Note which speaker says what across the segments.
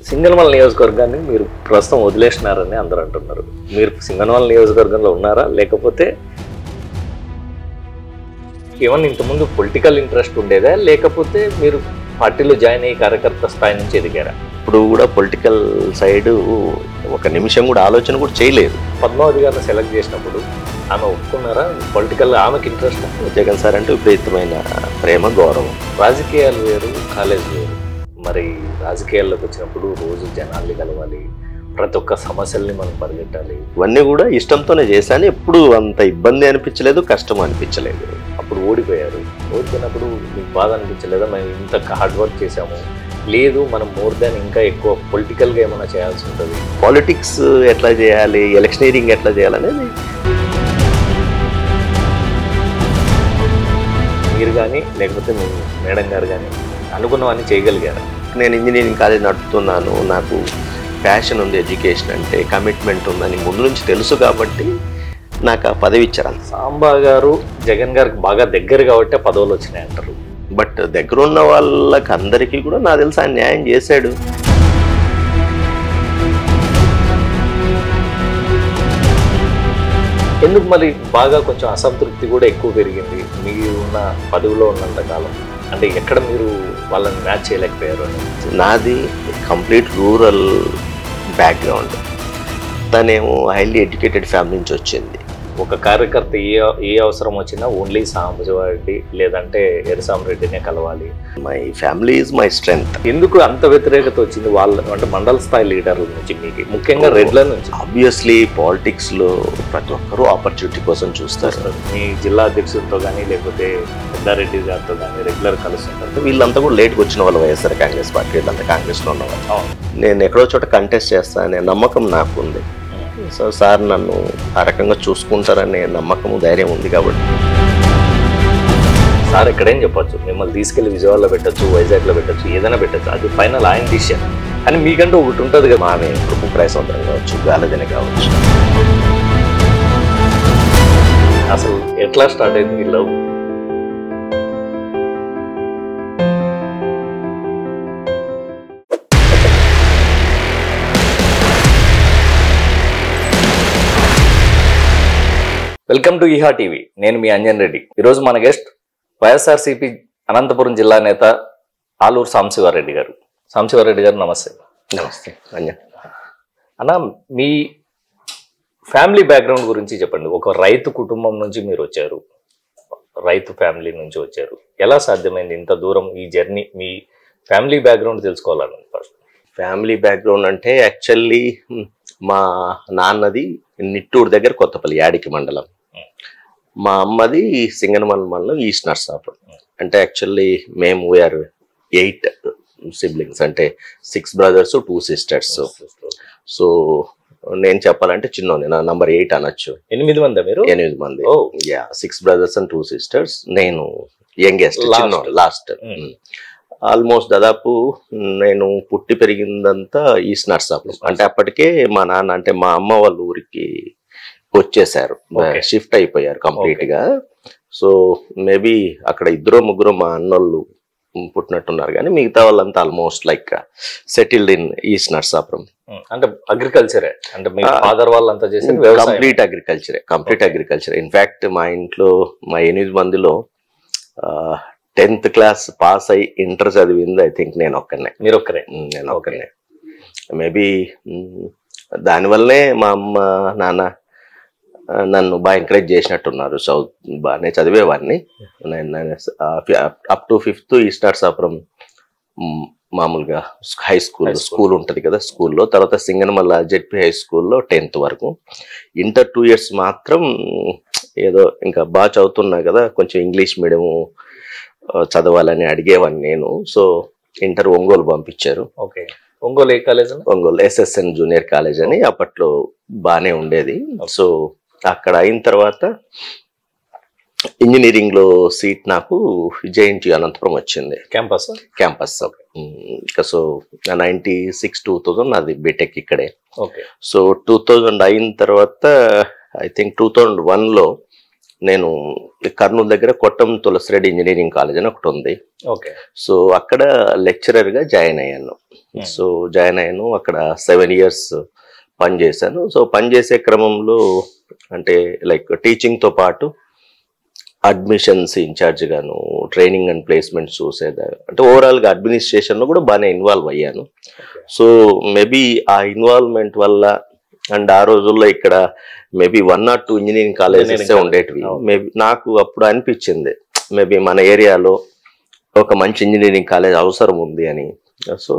Speaker 1: సింగనమల నియోజకవర్గాన్ని మీరు ప్రస్తుతం వదిలేసినారని అందరూ అంటున్నారు. మీరు సింగనమల నియోజకవర్గంలో ఉన్నారా, లేకపోతే ఏమన్నా ఇంతకుముందు పొలిటికల్ ఇంట్రెస్ట్ ఉండేదా, లేకపోతే మీరు పార్టీలో జాయిన్ అయ్యి కార్యకర్త స్థాయి నుంచి ఎదిగారా?
Speaker 2: ఇప్పుడు కూడా పొలిటికల్ సైడ్ ఒక నిమిషం కూడా ఆలోచన కూడా చేయలేదు.
Speaker 1: పద్మావతి గారిని సెలెక్ట్ చేసినప్పుడు ఆమె ఒప్పుకున్నారా? పొలిటికల్ ఆమెకి ఇంట్రెస్ట్?
Speaker 2: జగన్ సార్ అంటే విపరీతమైన ప్రేమ, గౌరవం.
Speaker 1: రాజకీయాలు వేరు, కాలేజ్ వేరు. మరి రాజకీయాల్లోకి వచ్చినప్పుడు రోజు జనాల్ని కలవాలి, ప్రతి ఒక్క సమస్యల్ని మనం పరిగెట్టాలి.
Speaker 2: ఇవన్నీ కూడా ఇష్టంతోనే చేశాను. ఎప్పుడు అంత ఇబ్బంది అనిపించలేదు, కష్టం అనిపించలేదు.
Speaker 1: అప్పుడు ఓడిపోయారు. ఓడిపోయినప్పుడు మీకు బాధ అనిపించలేదా? మేము ఇంత హార్డ్ వర్క్ చేసాము, లేదు మనం మోర్ దాన్ ఇంకా ఎక్కువ పొలిటికల్గా ఏమైనా చేయాల్సి ఉంటుంది,
Speaker 2: పాలిటిక్స్ ఎట్లా చేయాలి, ఎలక్షనీరింగ్ ఎట్లా చేయాలనేది
Speaker 1: మీరు కానీ లేకపోతే మీ మేడం గారు కానీ అనుకున్నవన్నీ చేయగలిగారు?
Speaker 2: నేను ఇంజనీరింగ్ కాలేజ్ నడుపుతున్నాను, నాకు ప్యాషన్ ఉంది, ఎడ్యుకేషన్ అంటే కమిట్మెంట్ ఉందని ముందు నుంచి తెలుసు కాబట్టి నాకు ఆ పదవి ఇచ్చారు.
Speaker 1: సాంబా గారు జగన్ గారికి బాగా దగ్గర కాబట్టి పదవులు వచ్చినాయి అంటారు.
Speaker 2: బట్ దగ్గర ఉన్న వాళ్ళకి అందరికీ కూడా నాకు తెలిసి ఆయన న్యాయం చేశాడు.
Speaker 1: ఎందుకు మరి బాగా కొంచెం అసంతృప్తి కూడా ఎక్కువ పెరిగింది మీరు ఉన్న పదవిలో ఉన్నంత కాలం? అంటే ఎక్కడ మీరు వాళ్ళని మ్యాచ్ చేయలేకపోయారు అని?
Speaker 2: నాది కంప్లీట్ రూరల్ బ్యాక్గ్రౌండ్, తనేమో హైలీ ఎడ్యుకేటెడ్ ఫ్యామిలీ నుంచి వచ్చింది.
Speaker 1: ఒక కార్యకర్త ఏ అవసరం వచ్చినా ఓన్లీ సాంబశివారెడ్డి లేదంటే ఎర్రసామిరెడ్డినే కలవాలి.
Speaker 2: My family is my strength.
Speaker 1: ఎందుకు అంత వ్యతిరేకత వచ్చింది వాళ్ళ అంటే మండల స్థాయి లీడర్ల నుంచి, మీకు ముఖ్యంగా రెడ్ల నుంచి?
Speaker 2: ఆబ్వియస్లీ పాలిటిక్స్లో ప్రతి ఒక్కరూ ఆపర్చునిటీ కోసం చూస్తారు.
Speaker 1: మీ జిల్లా అధ్యక్షులతో కానీ లేకపోతే పెద్దారెడ్డి గారితో కానీ రెగ్యులర్ కలుస్తుంటారు.
Speaker 2: వీళ్ళంతా కూడా లేట్గా వచ్చిన వాళ్ళు, వైఎస్ఆర్ కాంగ్రెస్ పార్టీ వీళ్ళంతా కాంగ్రెస్లో ఉన్నవాళ్ళు. నేను ఎక్కడో చోట కంటెస్ట్ చేస్తాను అనే నమ్మకం నాకు ఉంది. సో సార్ నన్ను ఆ రకంగా చూసుకుంటారనే నమ్మకము, ధైర్యం ఉంది కాబట్టి
Speaker 1: సార్ ఎక్కడేం చెప్పొచ్చు, మిమ్మల్ని తీసుకెళ్లి విజయవాడలో పెట్టచ్చు, వైజాగ్లో పెట్టచ్చు, ఏదైనా పెట్టచ్చు, అది ఫైనల్ ఆయన డిసిషన్. అని మీకంటూ ఒకటి ఉంటుంది కదా,
Speaker 2: ఆమె ఇప్పుడు కుప్రాయ సముద్రం కావచ్చు, గాలజన కావచ్చు.
Speaker 1: అసలు ఎట్లా స్టార్ట్ అయింది మీ లవ్? వెల్కమ్ టు ఈహా టీవీ. నేను మీ అంజన్ రెడ్డి. ఈరోజు మన గెస్ట్ వైఎస్ఆర్సీపీ అనంతపురం జిల్లా నేత ఆలూరు సాంబశివారెడ్డి గారు. సాంబశివారెడ్డి గారు నమస్తే.
Speaker 2: నమస్తే అంజన్
Speaker 1: అన్న, మీ ఫ్యామిలీ బ్యాక్గ్రౌండ్ గురించి చెప్పండి. ఒక రైతు కుటుంబం నుంచి మీరు వచ్చారు, రైతు ఫ్యామిలీ నుంచి వచ్చారు. ఎలా సాధ్యమైంది ఇంత దూరం ఈ జర్నీ? మీ ఫ్యామిలీ బ్యాక్గ్రౌండ్ తెలుసుకోవాలని. ఫస్ట్
Speaker 2: ఫ్యామిలీ బ్యాక్గ్రౌండ్ అంటే యాక్చువల్లీ మా నాన్నది నిట్టూరు దగ్గర కొత్తపల్లి, యాడికి మండలం. మా అమ్మది సింగనమల మండలం, ఈస్ట్ నర్సాపురం. అంటే యాక్చువల్లీ మేము వీఆర్ 8 సిబ్లింగ్స్, అంటే 6 brothers 2 sisters. సో నేను చెప్పాలంటే చిన్నోని, నా నంబర్ 8 అనొచ్చు.
Speaker 1: 8 మంది మీరు?
Speaker 2: 8 మంది. Yeah, 6 brothers and 2 sisters. నేను యంగెస్ట్, చిన్న లాస్ట్. ఆల్మోస్ట్ దాదాపు నేను పుట్టి పెరిగిందంతా ఈస్ట్ నర్సాపురం. అంటే అప్పటికే మా నాన్న అంటే మా అమ్మ వాళ్ళ ఊరికి వచ్చేసారు, షిఫ్ట్ అయిపోయారు కంప్లీట్ గా. సో మేబీ అక్కడ 2-3 మా అన్నోళ్ళు పుట్టినట్టున్నారు, కానీ మిగతా వాళ్ళంతా almost like settled in east Narsapuram.
Speaker 1: అంటే అగ్రికల్చరే, అంటే మీ ఫాదర్ వాళ్ళంతా చేసి
Speaker 2: కంప్లీట్ అగ్రికల్చరే. ఇన్ఫాక్ట్ మా ఇంట్లో మా 8 మందిలో 10th class పాస్ అయ్యి ఇంటర్ చదివింది ఐ థింక్ నేను ఒక్కనే.
Speaker 1: మీరు ఒక్కరే?
Speaker 2: నేను ఒక్కనే. మేబీ దానివల్లనే మా అమ్మ నాన్న నన్ను బాగా ఎంకరేజ్ చేసినట్టున్నారు. బాగానే చదివేవాడిని. నేను up to 5th east Narsapuram మామూలుగా హై స్కూల్ ఉంటుంది కదా, స్కూల్లో. తర్వాత సింగనమల జెడ్పీ హై స్కూల్లో 10th వరకు. ఇంటర్ 2 years మాత్రం ఏదో ఇంకా బాగా చదువుతున్నా కదా, కొంచెం ఇంగ్లీష్ మీడియం చదవాలని అడిగేవాడిని నేను. సో ఇంటర్ ఒంగోలు పంపించారు.
Speaker 1: ఓకే. ఒంగోలు ఏ college?
Speaker 2: Ongole SSN junior college అని అప్పట్లో బాగానే ఉండేది. సో అక్కడ అయిన తర్వాత ఇంజనీరింగ్ లో సీట్ నాకు JNTU అనంతపురం వచ్చింది, క్యాంపస్. సో 96-2000 అది బీటెక్ ఇక్కడే. సో 2000 అయిన తర్వాత ఐ థింక్ 2001లో నేను కర్నూలు దగ్గర కొట్టం తులసిరెడ్డి ఇంజనీరింగ్ కాలేజ్ అని ఒకటి ఉంది. సో అక్కడ లెక్చరర్ గా జాయిన్ అయ్యాను. సో జాయిన్ అయ్యాను. అక్కడ 7 years పనిచేశాను. సో పనిచేసే క్రమంలో అంటే లైక్ టీచింగ్తో పాటు అడ్మిషన్స్ ఇన్ఛార్జ్ గాను, ట్రైనింగ్ అండ్ ప్లేస్మెంట్స్ చూసేదా, అంటే ఓవరాల్గా అడ్మినిస్ట్రేషన్లో కూడా బాగానే ఇన్వాల్వ్ అయ్యాను. సో మేబీ ఆ ఇన్వాల్వ్మెంట్ వల్ల అండ్ ఆ రోజుల్లో ఇక్కడ మేబీ 1 or 2 ఇంజనీరింగ్ కాలేజెస్ ఉండేటివి. మేబీ నాకు అప్పుడు అనిపించింది మేబీ మన ఏరియాలో ఒక మంచి ఇంజనీరింగ్ కాలేజ్ అవసరం ఉంది అని. సో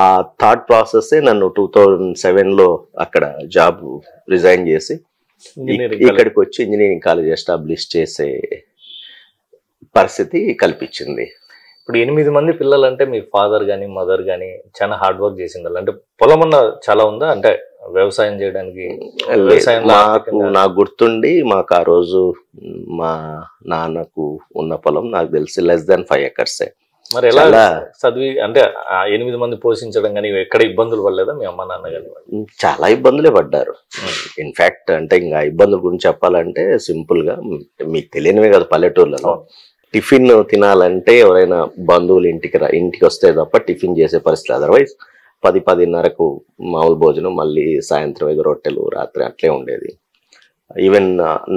Speaker 2: ఆ థాట్ ప్రాసెస్ నన్ను 2007లో అక్కడ జాబ్ రిజైన్ చేసి ఇక్కడికి వచ్చి ఇంజనీరింగ్ కాలేజ్ ఎస్టాబ్లిష్ చేసే పరిస్థితి కల్పించింది.
Speaker 1: ఇప్పుడు 8 మంది పిల్లలు అంటే మీ ఫాదర్ కానీ మదర్ కానీ చాలా హార్డ్ వర్క్ చేసింది. అంటే పొలం అన్న చాలా ఉందా, అంటే వ్యవసాయం చేయడానికి?
Speaker 2: నాకు గుర్తుండి మాకు ఆ రోజు మా నాన్నకు ఉన్న పొలం నాకు తెలిసి less than 5 acres.
Speaker 1: మరి ఎలా చదివి అంటే 8 మంది పోషించడం కానీ ఎక్కడ ఇబ్బందులు పడలేదా మీ అమ్మ నాన్న కానీ?
Speaker 2: చాలా ఇబ్బందులే పడ్డారు. ఇన్ఫాక్ట్ అంటే ఇంకా ఇబ్బందుల గురించి చెప్పాలంటే సింపుల్ గా మీకు తెలియనివే కదా, పల్లెటూర్లలో టిఫిన్ తినాలంటే ఎవరైనా బంధువులు ఇంటికి వస్తే తప్ప టిఫిన్ చేసే పరిస్థితి. అదర్వైజ్ 10-10:30కు మామూలు భోజనం, మళ్ళీ సాయంత్రం 5 రొట్టెలు, రాత్రి అట్లే ఉండేది. ఈవెన్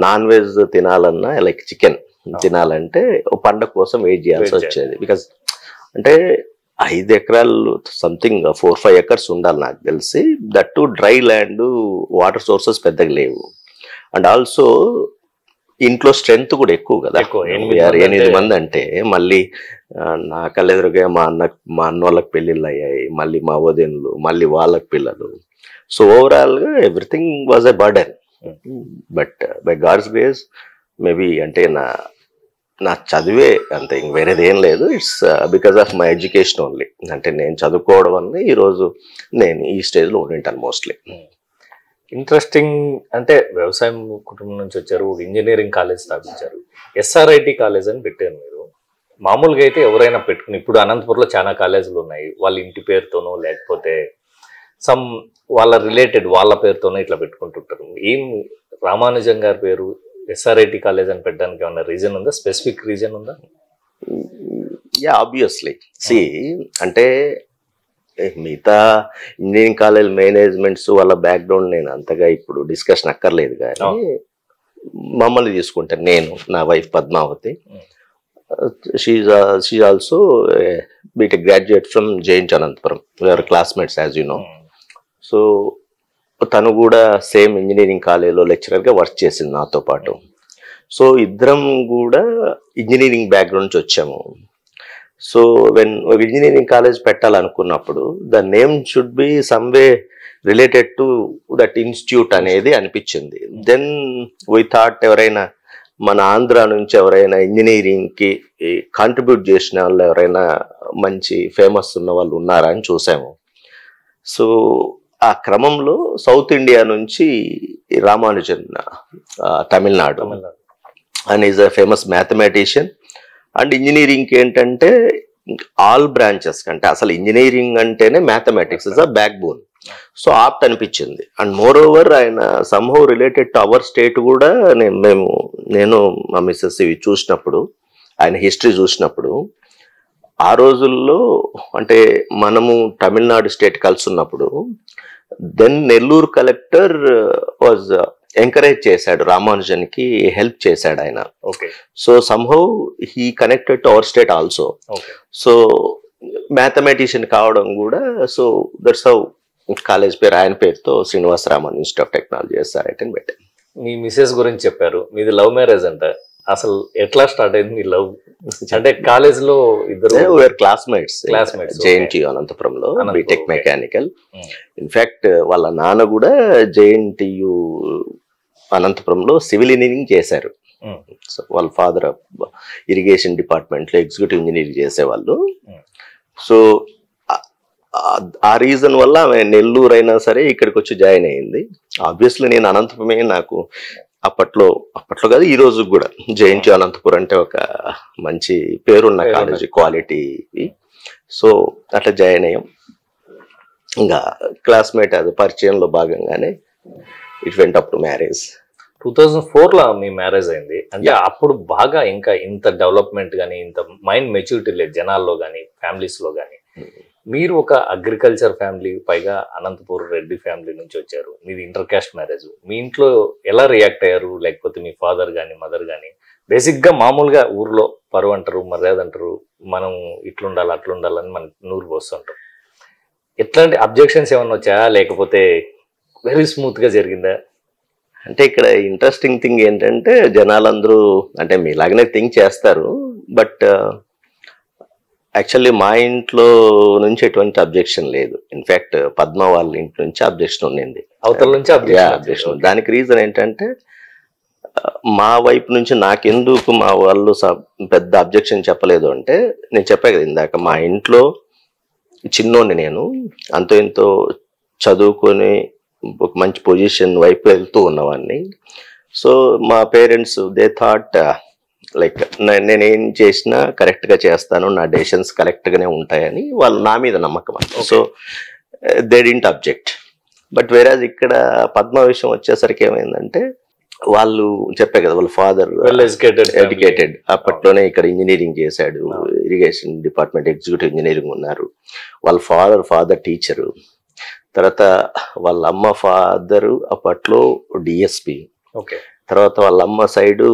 Speaker 2: నాన్ వెజ్ తినాలన్నా లైక్ చికెన్ తినాలంటే పండగ కోసం వెయిట్ చేయాల్సి వచ్చేది. బికాస్ అంటే 5 ఎకరాలు సంథింగ్ 4-5 acres ఉండాలి నాకు తెలిసి. That to dry land, water sources పెద్దగా లేవు. అండ్ ఆల్సో ఇంట్లో స్ట్రెంగ్త్ కూడా ఎక్కువ కదా, 8 మంది అంటే. మళ్ళీ నా కళ్ళెదురుగా మా అన్న వాళ్ళకి పెళ్ళిళ్ళు అయ్యాయి, మళ్ళీ మా వదినలు, మళ్ళీ వాళ్ళకి పిల్లలు. సో ఓవరాల్ గా everything was a burden. But by God's grace maybe అంటే నా చదివే అంతే, ఇంక వేరేది ఏం లేదు. It's because of my education only. అంటే నేను చదువుకోవడం వల్ల ఈరోజు నేను ఈ స్టేజ్లో ఉండింటాను మోస్ట్లీ.
Speaker 1: ఇంట్రెస్టింగ్ అంటే వ్యవసాయం కుటుంబం నుంచి వచ్చారు, ఇంజనీరింగ్ కాలేజ్ స్థాపించారు, SRIT కాలేజ్ అని పెట్టారు మీరు. మామూలుగా అయితే ఎవరైనా పెట్టుకుని, ఇప్పుడు అనంతపురంలో చాలా కాలేజీలు ఉన్నాయి, వాళ్ళ ఇంటి పేరుతోనో లేకపోతే సమ్ వాళ్ళ రిలేటెడ్ వాళ్ళ పేరుతోనో ఇట్లా పెట్టుకుంటుంటారు. ఏం రామానుజం గారి పేరు SRIT కాలేజ్ అని పెట్టడానికి ఏమన్నా రీజన్ ఉందా, స్పెసిఫిక్ రీజన్ ఉందా?
Speaker 2: Yeah obviously. సి అంటే మిగతా ఇంజనీరింగ్ కాలేజ్ మేనేజ్మెంట్స్ వాళ్ళ బ్యాక్గ్రౌండ్ నేను అంతగా ఇప్పుడు డిస్కషన్ అక్కర్లేదు. కానీ మమ్మల్ని తీసుకుంటే నేను, నా wife Padmavati, she also BTech graduate from JNT Anantapuram. We're classmates as you know. So తను కూడా సేమ్ ఇంజనీరింగ్ కాలేజ్లో లెక్చరర్గా వర్క్ చేసింది నాతో పాటు. సో ఇద్దరం కూడా ఇంజనీరింగ్ బ్యాక్గ్రౌండ్ నుంచి వచ్చాము. సో వెన్ ఇంజనీరింగ్ కాలేజ్ పెట్టాలనుకున్నప్పుడు the name should be someway related to that institute అనేది అనిపించింది. దెన్ వీ థాట్ ఎవరైనా మన ఆంధ్ర నుంచి ఎవరైనా ఇంజనీరింగ్కి కాంట్రిబ్యూట్ చేసిన వాళ్ళు ఎవరైనా మంచి ఫేమస్ ఉన్న వాళ్ళు ఉన్నారా అని చూసాము. సో ఆ క్రమంలో సౌత్ ఇండియా నుంచి Ramanujan, Tamil Nadu, and is a famous mathematician. And ఇంజనీరింగ్కి ఏంటంటే ఆల్ బ్రాంచెస్ కంటే అసలు ఇంజనీరింగ్ అంటేనే mathematics is a back bone. So opt అనిపించింది. అండ్ మోర్ ఓవర్ ఆయన somehow related to our state కూడా. నేను మా మిస్సెస్ ఇవి చూసినప్పుడు, ఆయన హిస్టరీ చూసినప్పుడు, ఆ రోజుల్లో అంటే మనము తమిళనాడు స్టేట్ కలిసి ఉన్నప్పుడు then Nellore collector was encourage చేశాడు, రామానుజన్కి హెల్ప్ చేశాడు ఆయన. So somehow he connected to our state also. So mathematician కావడం కూడా, సో దట్స్ హౌ కాలేజ్ పేరు ఆయన పేరుతో Srinivasa Raman institute of technology SRIT అని పెట్టాను.
Speaker 1: మీ మిసెస్ గురించి చెప్పారు, మీది లవ్ మ్యారేజ్ అంట. అసలు ఎట్లా స్టార్ట్ అయింది మీ లవ్? అంటే కాలేజ్ లో ఇద్దరు
Speaker 2: క్లాస్మేట్స్ జేఎన్టీ అనంతపురంలో బీటెక్ మెకానికల్. ఇన్ఫాక్ట్ వాళ్ళ నాన్న కూడా జేఎన్టీయు అనంతపురంలో సివిల్ ఇంజనీరింగ్ చేశారు. సో వాళ్ళ ఫాదర్ ఇరిగేషన్ డిపార్ట్మెంట్ లో ఎగ్జిక్యూటివ్ ఇంజనీరింగ్ చేసేవాళ్ళు. సో ఆ రీజన్ వల్ల ఆమె నెల్లూరు అయినా సరే ఇక్కడికి వచ్చి జాయిన్ అయ్యింది. ఆబ్వియస్లీ నేను అనంతపురమే, నాకు అప్పట్లో కాదు ఈ రోజు కూడా జేఎన్టీ అనంతపురం అంటే ఒక మంచి పేరున్న కాలేజీ, క్వాలిటీ. సో అట్లా జాయిన్ అయ్యాం. ఇంకా క్లాస్మేట్ అది పరిచయంలో భాగంగానే it went up to marriage.
Speaker 1: 2004లో మీ మ్యారేజ్ అయింది. అంటే అప్పుడు బాగా ఇంకా ఇంత డెవలప్మెంట్ కానీ ఇంత మైండ్ మెచ్యూరిటీ లేదు జనాల్లో కానీ ఫ్యామిలీస్ లో కానీ. మీరు ఒక అగ్రికల్చర్ ఫ్యామిలీ, పైగా అనంతపూర్ రెడ్డి ఫ్యామిలీ నుంచి వచ్చారు. మీది ఇంటర్ కాస్ట్ మ్యారేజ్. మీ ఇంట్లో ఎలా రియాక్ట్ అయ్యారు? లేకపోతే మీ ఫాదర్ కానీ మదర్ కానీ బేసిక్గా మామూలుగా ఊర్లో పరువు అంటారు, మర్యాద అంటారు, మనం ఇట్లుండాలి అట్లుండాలని మన నూరు పోస్తుంటాం. ఎట్లాంటి అబ్జెక్షన్స్ ఏమన్నా వచ్చాయా, లేకపోతే వెరీ స్మూత్గా జరిగిందా?
Speaker 2: అంటే ఇక్కడ ఇంట్రెస్టింగ్ థింగ్ ఏంటంటే జనాలందరూ అంటే మీలాగనే థింక్ చేస్తారు, బట్ యాక్చువల్లీ మా ఇంట్లో నుంచి ఎటువంటి అబ్జెక్షన్ లేదు. ఇన్ఫ్యాక్ట్ పద్మ వాళ్ళ ఇంటి నుంచి అబ్జెక్షన్ ఉండింది,
Speaker 1: అవతల నుంచి
Speaker 2: అబ్జెక్షన్. దానికి రీజన్ ఏంటంటే మా వైపు నుంచి నాకెందుకు మా వాళ్ళు పెద్ద అబ్జెక్షన్ చెప్పలేదు అంటే, నేను చెప్పాను కదా ఇందాక, మా ఇంట్లో చిన్నోడిని నేను, అంతో ఎంతో చదువుకొని ఒక మంచి పొజిషన్ వైపు వెళ్తూ ఉన్నవాడిని. సో మా పేరెంట్స్ దే థాట్ లైక్ నేనేం చేసినా కరెక్ట్గా చేస్తాను, నా డెసిషన్స్ కరెక్ట్గానే ఉంటాయని వాళ్ళు నా మీద నమ్మకం అంట. So they didn't object. But whereas ఇక్కడ పద్మ విషయం వచ్చేసరికి ఏమైందంటే, వాళ్ళు చెప్పే కదా వాళ్ళ ఫాదర్ ఎడ్యుకేటెడ్, అప్పట్లోనే ఇక్కడ ఇంజనీరింగ్ చేశాడు, ఇరిగేషన్ డిపార్ట్మెంట్ ఎగ్జిక్యూటివ్ ఇంజనీరింగ్ ఉన్నారు. వాళ్ళ ఫాదర్ టీచరు, తర్వాత వాళ్ళ అమ్మ ఫాదరు అప్పట్లో డిఎస్పి, తర్వాత వాళ్ళ అమ్మ సైడు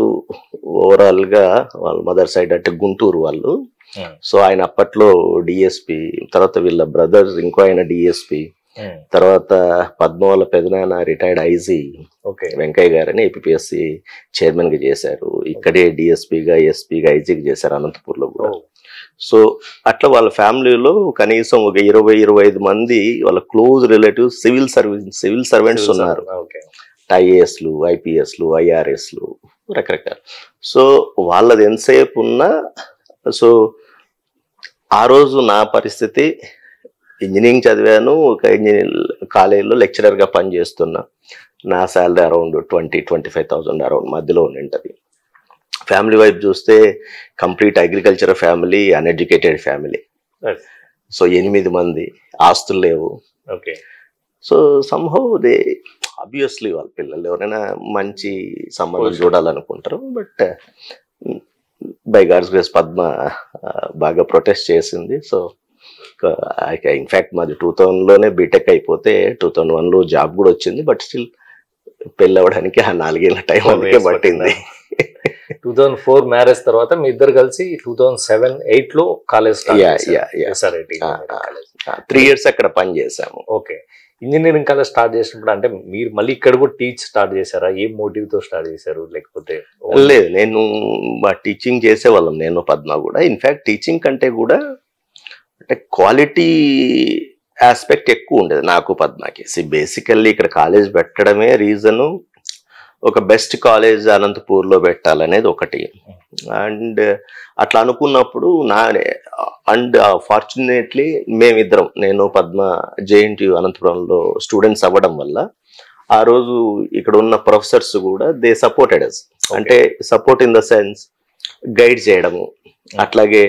Speaker 2: ఓవరాల్ గా వాళ్ళ మదర్ సైడ్ అంటే గుంటూరు వాళ్ళు. సో ఆయన అప్పట్లో డిఎస్పి, తర్వాత వీళ్ళ బ్రదర్స్ ఇంకో ఆయన డిఎస్పి, తర్వాత పద్మ వాళ్ళ పెదనాన్న రిటైర్డ్ ఐజీ వెంకయ్య గారని ఏపీఎస్సి చైర్మన్ గా చేశారు. ఇక్కడే డిఎస్పిగా, ఎస్పీగా, ఐజీగా చేశారు అనంతపూర్లో కూడా. సో అట్లా వాళ్ళ ఫ్యామిలీలో కనీసం ఒక 20-25 మంది వాళ్ళ క్లోజ్ రిలేటివ్స్ సివిల్ సర్వెంట్స్ ఉన్నారు. ఐఏఎస్లు, ఐపీఎస్లు, ఐఆర్ఎస్లు రకరకాల. సో వాళ్ళది ఎంతసేపు ఉన్నా, సో ఆ రోజు నా పరిస్థితి ఇంజనీరింగ్ చదివాను, ఒక ఇంజనీరింగ్ కాలేజీలో లెక్చరర్గా పనిచేస్తున్నా. నా శాలరీ అరౌండ్ 20-25,000 అరౌండ్ మధ్యలో ఉండింటది. ఫ్యామిలీ వైపు చూస్తే complete agriculture family, uneducated family. So 8 మంది, ఆస్తులు లేవు. సో సంహౌ దే ఆబ్వియస్లీ వాళ్ళ పిల్లలు ఎవరైనా మంచి సంబంధం చూడాలనుకుంటారు. But by God's grace Padma బాగా ప్రొటెస్ట్ చేసింది. సో ఇన్ఫ్యాక్ట్ మాది 2000లోనే బీటెక్ అయిపోతే 2001లో జాబ్ కూడా వచ్చింది. బట్ స్టిల్ పెళ్ళి అవ్వడానికి ఆ 4 ఏళ్ళ టైం అందుకే పట్టింది.
Speaker 1: 2004 మ్యారేజ్ తర్వాత మీ ఇద్దరు కలిసి 2007-8లో కాలేజ్
Speaker 2: 3 years అక్కడ పని చేసాము.
Speaker 1: ఓకే. ఇంజనీరింగ్ కాలేజ్ స్టార్ట్ చేసినప్పుడు అంటే మీరు మళ్ళీ ఇక్కడ కూడా టీచ్ స్టార్ట్ చేశారా? ఏ మోటివ్ తో స్టార్ట్ చేశారు? లేకపోతే
Speaker 2: లేదు, నేను టీచింగ్ చేసేవాళ్ళం నేను పద్మ కూడా. ఇన్ఫ్యాక్ట్ టీచింగ్ కంటే కూడా అంటే క్వాలిటీ ఆస్పెక్ట్ ఎక్కువ ఉండేది నాకు పద్మకి. బేసికల్లీ ఇక్కడ కాలేజ్ పెట్టడమే రీజను, ఒక బెస్ట్ కాలేజ్ అనంతపూర్లో పెట్టాలనేది ఒకటి. అండ్ అట్లా అనుకున్నప్పుడు అండ్ ఫార్చునేట్లీ మేమిద్దరం, నేను పద్మ జేఎన్టీయూ అనంతపురంలో స్టూడెంట్స్ అవ్వడం వల్ల ఆ రోజు ఇక్కడ ఉన్న ప్రొఫెసర్స్ కూడా దే సపోర్టెడ్ అస్. అంటే support in the sense guide చేయడము, అట్లాగే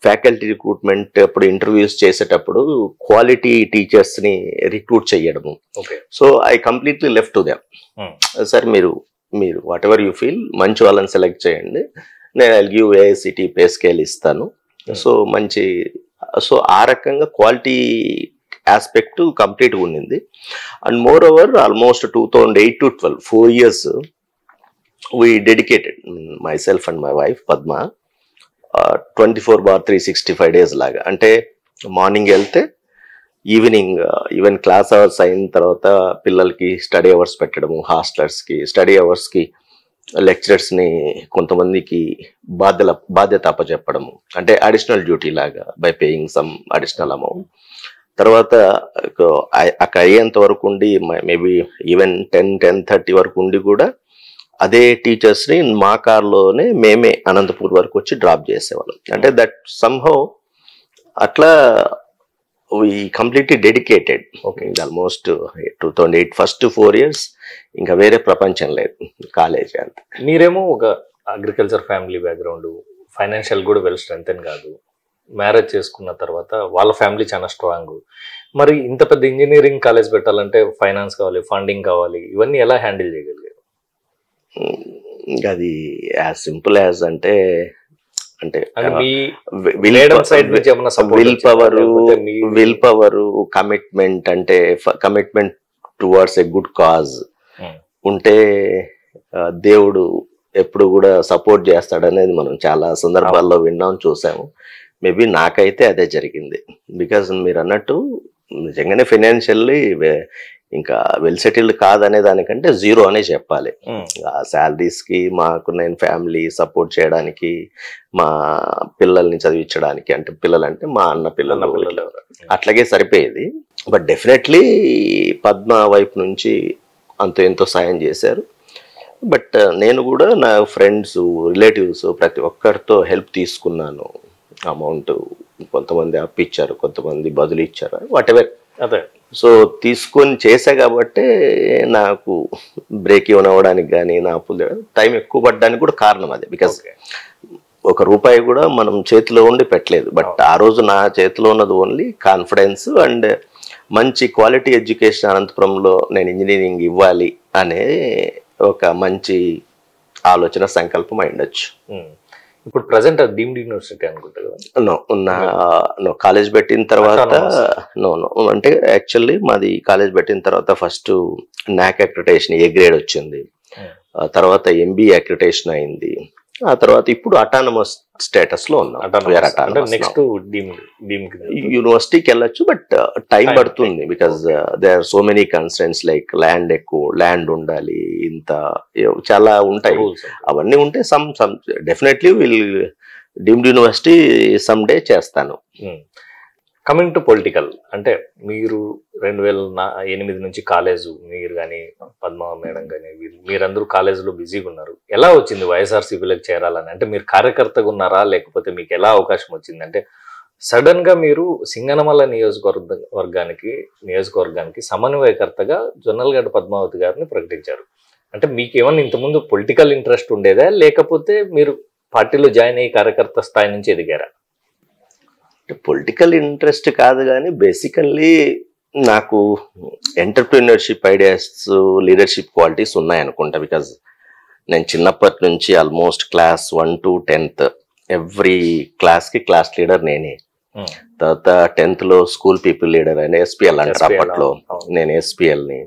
Speaker 2: ఫ్యాకల్టీ రిక్రూట్మెంట్ అప్పుడు ఇంటర్వ్యూస్ చేసేటప్పుడు క్వాలిటీ టీచర్స్ ని రిక్రూట్ చేయడము. So I completely left to them. Sir మీరు వాట్ ఎవర్ యూ ఫీల్, మంచి వాళ్ళని సెలెక్ట్ చేయండి, నేను I give AICTE pay scale ఇస్తాను. సో సో ఆ రకంగా క్వాలిటీ ఆస్పెక్ట్ కంప్లీట్గా ఉండింది. And moreover almost 2008 to 12 4 years we dedicated, myself and my wife Padma, 24/365 days లాగా. అంటే మార్నింగ్ వెళ్తే ఈవినింగ్ ఈవెన్ క్లాస్ అవర్స్ అయిన తర్వాత పిల్లలకి స్టడీ అవర్స్ పెట్టడము, హాస్టలర్స్కి స్టడీ అవర్స్కి లెక్చరర్స్ని కొంతమందికి బాధ్యత అప్పచెప్పడము, అంటే అడిషనల్ డ్యూటీ లాగా by paying some additional amount. తర్వాత అక్కడ అయ్యేంత వరకు ఉండి మేబీ ఈవెన్ 10-10:30 వరకు ఉండి కూడా అదే టీచర్స్ని మా కార్లోనే మేమే అనంతపూర్ వరకు వచ్చి డ్రాప్ చేసేవాళ్ళం. అంటే దట్ సమ్హౌ అట్లా we completely dedicated. Okay, almost 2008 first 4 years ఇంకా వేరే ప్రపంచం లేదు కాలేజ్ అంతా.
Speaker 1: మీరేమో ఒక అగ్రికల్చర్ ఫ్యామిలీ బ్యాక్గ్రౌండ్, ఫైనాన్షియల్ కూడా వెల్ స్ట్రెంగ్తెన్ కాదు. మ్యారేజ్ చేసుకున్న తర్వాత వాళ్ళ ఫ్యామిలీ చాలా స్ట్రాంగ్. మరి ఇంత పెద్ద ఇంజనీరింగ్ కాలేజ్ పెట్టాలంటే ఫైనాన్స్ కావాలి, ఫండింగ్ కావాలి, ఇవన్నీ ఎలా హ్యాండిల్ చేయగలిగారు?
Speaker 2: అది యాజ్ సింపుల్ యాజ్ అంటే అంటే
Speaker 1: మీ మేడం సైడ్ నుంచి ఏమైనా support
Speaker 2: విల్
Speaker 1: వచ్చిందా?
Speaker 2: పవర్
Speaker 1: లేకపోతే మీ
Speaker 2: విల్ పవర్ కమిట్మెంట్, అంటే commitment towards a good cause ఉంటే దేవుడు ఎప్పుడు కూడా సపోర్ట్ చేస్తాడనేది మనం చాలా సందర్భాల్లో విన్నాం, చూసాము. మేబీ నాకైతే అదే జరిగింది. బికాజ్ మీరు అన్నట్టు నిజంగానే ఫైనాన్షియల్లీ ఇంకా వెల్ సెటిల్డ్ కాదనే దానికంటే జీరో అనే చెప్పాలి. ఆ శాలరీస్కి మాకు నేను ఫ్యామిలీ సపోర్ట్ చేయడానికి, మా పిల్లల్ని చదివించడానికి, అంటే పిల్లలంటే మా అన్న పిల్లలు అట్లాగే సరిపోయేది. బట్ డెఫినెట్లీ పద్మ వైపు నుంచి అంత ఎంతో సాయం చేశారు. బట్ నేను కూడా నా ఫ్రెండ్స్, రిలేటివ్స్ ప్రతి ఒక్కరితో హెల్ప్ తీసుకున్నాను. అమౌంట్ కొంతమంది అప్పిచ్చారు, కొంతమంది బదులు ఇచ్చారు, వాట్ ఎవర్.
Speaker 1: అదే
Speaker 2: సో తీసుకొని చేసా కాబట్టి నాకు బ్రేక్ ఈవెన్ అవ్వడానికి కానీ, నా అప్పులు టైం ఎక్కువ పడడానికి కూడా కారణం అదే. బికాస్ ఒక రూపాయి కూడా మనం చేతిలో ఉండి పెట్టలేదు. బట్ ఆ రోజు నా చేతిలో ఉన్నది ఓన్లీ కాన్ఫిడెన్స్ అండ్ మంచి క్వాలిటీ ఎడ్యుకేషన్ అనంతపురంలో నేను ఇంజనీరింగ్ ఇవ్వాలి అనే ఒక మంచి ఆలోచన, సంకల్పం అయిండొచ్చు.
Speaker 1: ఇప్పుడు ప్రజెంట్ అది డీమ్డ్ యూనివర్సిటీ అనుకుంటా కదా?
Speaker 2: నో కాలేజ్ పెట్టిన తర్వాత నో అంటే యాక్చువల్లీ మాది కాలేజ్ పెట్టిన తర్వాత ఫస్ట్ నాక్ అక్రిటేషన్ ఏ గ్రేడ్ వచ్చింది, తర్వాత ఎంబీ అక్రిటేషన్ అయింది, ఆ తర్వాత ఇప్పుడు అటానమస్ స్టేటస్ లో ఉన్నాం.
Speaker 1: నెక్స్ట్
Speaker 2: యూనివర్సిటీకి వెళ్ళొచ్చు, బట్ టైం పడుతుంది. Because they are so many constraints like land ఉండాలి, ఇంత చాలా ఉంటాయి. అవన్నీ ఉంటే definitely will deemed university some day చేస్తాను.
Speaker 1: కమింగ్ టు పొలిటికల్, అంటే మీరు 2008 నుంచి కాలేజ్, మీరు కానీ పద్మ మేడం కానీ మీరందరూ కాలేజీలో బిజీగా ఉన్నారు. ఎలా వచ్చింది వైఎస్ఆర్సీపీలోకి చేరాలని? అంటే మీరు కార్యకర్తగా ఉన్నారా, లేకపోతే మీకు ఎలా అవకాశం వచ్చింది? అంటే సడన్ గా మీరు సింగనమల నియోజకవర్గానికి సమన్వయకర్తగా జొన్నలగడ్డ పద్మావతి గారిని ప్రకటించారు. అంటే మీకు ఏమన్నా ఇంతకుముందు పొలిటికల్ ఇంట్రెస్ట్ ఉండేదా, లేకపోతే మీరు పార్టీలో జాయిన్ అయ్యి కార్యకర్త స్థాయి నుంచి ఎదిగారా?
Speaker 2: పొలిటికల్ ఇంట్రెస్ట్ కాదు, కానీ బేసికల్లీ నాకు ఎంటర్ప్రీనర్షిప్ ఐడియాస్, లీడర్షిప్ క్వాలిటీస్ ఉన్నాయనుకుంటా. బికాజ్ నేను చిన్నప్పటి నుంచి almost class 1 to 10th every క్లాస్కి క్లాస్ లీడర్ నేనే. తర్వాత 10th లో స్కూల్ పీపుల్ లీడర్ అయిన ఎస్పీఎల్ అంటారు అప్పట్లో, నేను ఎస్పీఎల్ని.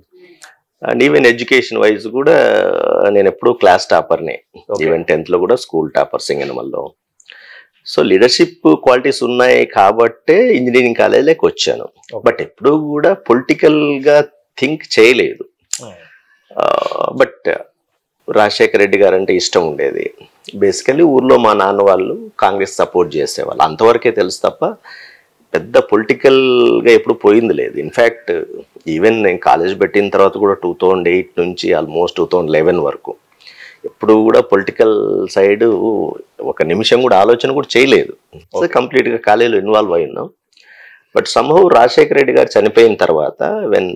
Speaker 2: అండ్ ఈవెన్ ఎడ్యుకేషన్ వైజ్ కూడా నేను ఎప్పుడు క్లాస్ టాపర్నే, ఈవెన్ 10th లో కూడా స్కూల్ టాపర్ సింగనమల్లో. సో లీడర్షిప్ క్వాలిటీస్ ఉన్నాయి కాబట్టే ఇంజనీరింగ్ కాలేజీలోకి వచ్చాను. బట్ ఎప్పుడూ కూడా పొలిటికల్గా థింక్ చేయలేదు. బట్ రాజశేఖర రెడ్డి గారు అంటే ఇష్టం ఉండేది. బేసికలీ ఊర్లో మా నాన్న వాళ్ళు కాంగ్రెస్ సపోర్ట్ చేసేవాళ్ళు, అంతవరకే తెలుసు తప్ప పెద్ద పొలిటికల్గా ఎప్పుడు పోయింది లేదు. ఇన్ఫ్యాక్ట్ ఈవెన్ నేను కాలేజ్ పెట్టిన తర్వాత కూడా 2008 నుంచి ఆల్మోస్ట్ 2011 వరకు ఎప్పుడు కూడా పొలిటికల్ సైడ్ ఒక నిమిషం కూడా ఆలోచన కూడా చేయలేదు. సో కంప్లీట్గా కాలేజీలో ఇన్వాల్వ్ అయి ఉన్నాం. బట్ సంహౌ రాజశేఖర రెడ్డి గారు చనిపోయిన తర్వాత వెన్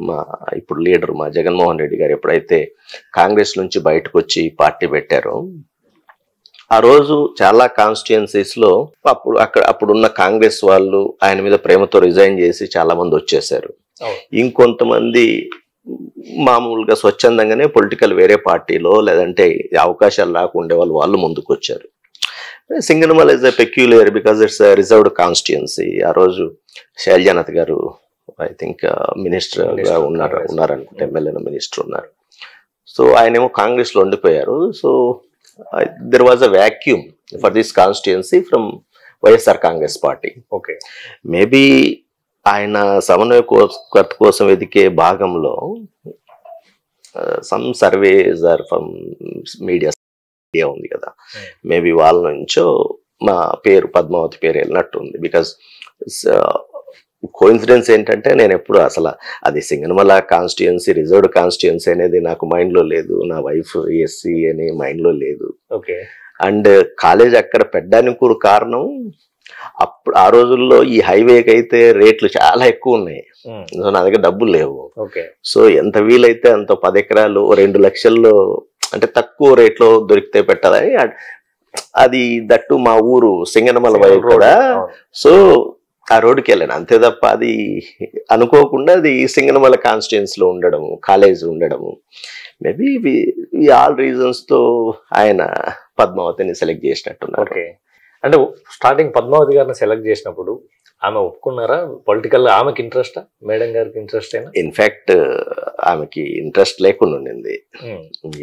Speaker 2: మా ఇప్పుడు లీడర్ మా జగన్మోహన్ రెడ్డి గారు ఎప్పుడైతే కాంగ్రెస్ నుంచి బయటకు వచ్చి పార్టీ పెట్టారో, ఆ రోజు చాలా కాన్స్టిట్యుయెన్సీస్లో అప్పుడున్న కాంగ్రెస్ వాళ్ళు ఆయన మీద ప్రేమతో రిజైన్ చేసి చాలా మంది వచ్చేసారు. ఇంకొంతమంది మామూలుగా స్వచ్ఛందంగానే పొలిటికల్ వేరే పార్టీలో లేదంటే అవకాశాలు రాకుండే వాళ్ళు ముందుకు వచ్చారు. Singanamala is a peculiar because it's reserved constituency. ఆ రోజు శైలజానాథ్ గారు ఐ థింక్ మినిస్టర్గా ఉన్నారనుకుంటే, ఎమ్మెల్యే మినిస్టర్ ఉన్నారు. సో ఆయనేమో కాంగ్రెస్లో ఉండిపోయారు. So there was a vacuum for this constituency from YSR Congress party.
Speaker 1: Okay,
Speaker 2: maybe ఆయన సమన్వయకర్త కోసం వెతికే భాగంలో some surveys are from media ఉంది కదా, మేబీ వాళ్ళ నుంచో మా పేరు పద్మావతి పేరు వెళ్ళినట్టు ఉంది. బికాజ్ కోఇన్సిడెన్స్ ఏంటంటే నేను ఎప్పుడు అసలు అది సింగనమల కాన్స్టిట్యుయెన్సీ రిజర్వ్డ్ కాన్స్టిట్యుయెన్సీ అనేది నాకు మైండ్లో లేదు, నా వైఫ్ ఎస్సీ అనే మైండ్లో లేదు.
Speaker 1: ఓకే,
Speaker 2: అండ్ కాలేజ్ అక్కడ పెట్టడానికి కూడా కారణం అప్పుడు ఆ రోజుల్లో ఈ హైవేకి అయితే రేట్లు చాలా ఎక్కువ ఉన్నాయి. సో నా దగ్గర డబ్బులు లేవు. సో ఎంత వీలైతే అంత 10 ఎకరాలు 2 లక్షల్లో అంటే తక్కువ రేట్లో దొరికితే పెట్టాలని, అది దట్టు మా ఊరు సింగనమల వైపు కూడా. సో ఆ రోడ్డుకి వెళ్ళాను అంతే తప్ప అది అనుకోకుండా అది సింగనమల కాన్స్టిట్యుయెన్సీలో ఉండడము, కాలేజ్ ఉండడము, మేబీ ఆల్ రీజన్స్ తో ఆయన పద్మావతిని సెలెక్ట్ చేసినట్టున్నారు.
Speaker 1: అంటే స్టార్టింగ్ పద్మావతి గారిని సెలెక్ట్ చేసినప్పుడు ఆమె ఒప్పుకున్నారా? పొలిటికల్ ఆమెకి ఇంట్రెస్టా, మేడం గారికి ఇంట్రెస్ట్ అయినా?
Speaker 2: ఇన్ఫ్యాక్ట్ ఆమెకి ఇంట్రెస్ట్ లేకుండా ఉండింది.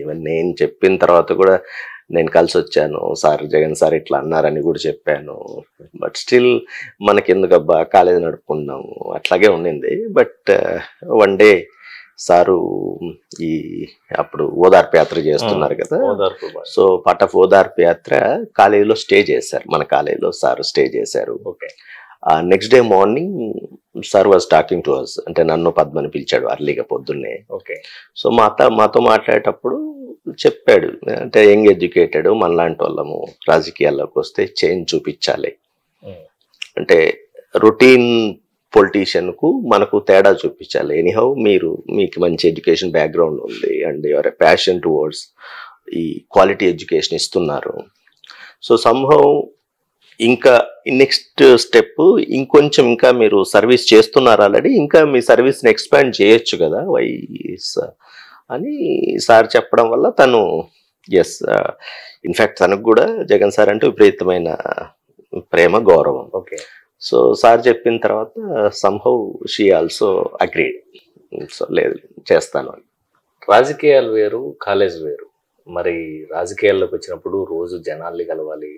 Speaker 2: ఈవెన్ నేను చెప్పిన తర్వాత కూడా నేను కలిసి వచ్చాను, సార్ జగన్ సార్ ఇట్లా అన్నారని కూడా చెప్పాను. బట్ స్టిల్ మనకి ఎందుకబ్బా కాలేజ్ నడుపుకున్నాము అట్లాగే ఉండింది. బట్ వన్ డే సారు ఈ అప్పుడు ఓదార్పు యాత్ర చేస్తున్నారు కదా, సో పార్ట్ ఆఫ్ ఓదార్పు యాత్ర కాలేజీలో స్టే చేశారు, మన కాలేజీలో సార్ స్టే చేశారు.
Speaker 1: Okay.
Speaker 2: Next day morning sir was talking to us, అంటే నన్ను పద్మని పిలిచాడు అర్లీగా పొద్దున్నే.
Speaker 1: ఓకే.
Speaker 2: సో మాతో మాట్లాడేటప్పుడు చెప్పాడు, అంటే యంగ్ ఎడ్యుకేటెడ్ మనలాంటి వాళ్ళము రాజకీయాల్లోకి వస్తే చేంజ్ చూపించాలి, అంటే రొటీన్ పొలిటీషియన్ కు మనకు తేడా చూపించాలి. ఎనీహౌ మీకు మంచి ఎడ్యుకేషన్ బ్యాక్గ్రౌండ్ ఉంది అండ్ యువర్ ప్యాషన్ టువర్డ్స్ ఈ క్వాలిటీ ఎడ్యుకేషన్ ఇస్తున్నారు. సో సంహౌ ఇంకా నెక్స్ట్ స్టెప్ ఇంకొంచెం ఇంకా మీరు సర్వీస్ చేస్తున్నారు ఆల్రెడీ, ఇంకా మీ సర్వీస్ని ఎక్స్పాండ్ చేయొచ్చు కదా వైస్ అని సార్ చెప్పడం వల్ల తను ఎస్, ఇన్ఫ్యాక్ట్ తనకు కూడా జగన్ సార్ అంటే విపరీతమైన ప్రేమ గౌరవం.
Speaker 1: ఓకే.
Speaker 2: సో సార్ చెప్పిన తర్వాత somehow she also agreed. So లేదు చేస్తాను.
Speaker 1: రాజకీయాలు వేరు, కాలేజ్ వేరు. మరి రాజకీయాల్లోకి వచ్చినప్పుడు రోజు జనాల్ని కలవాలి,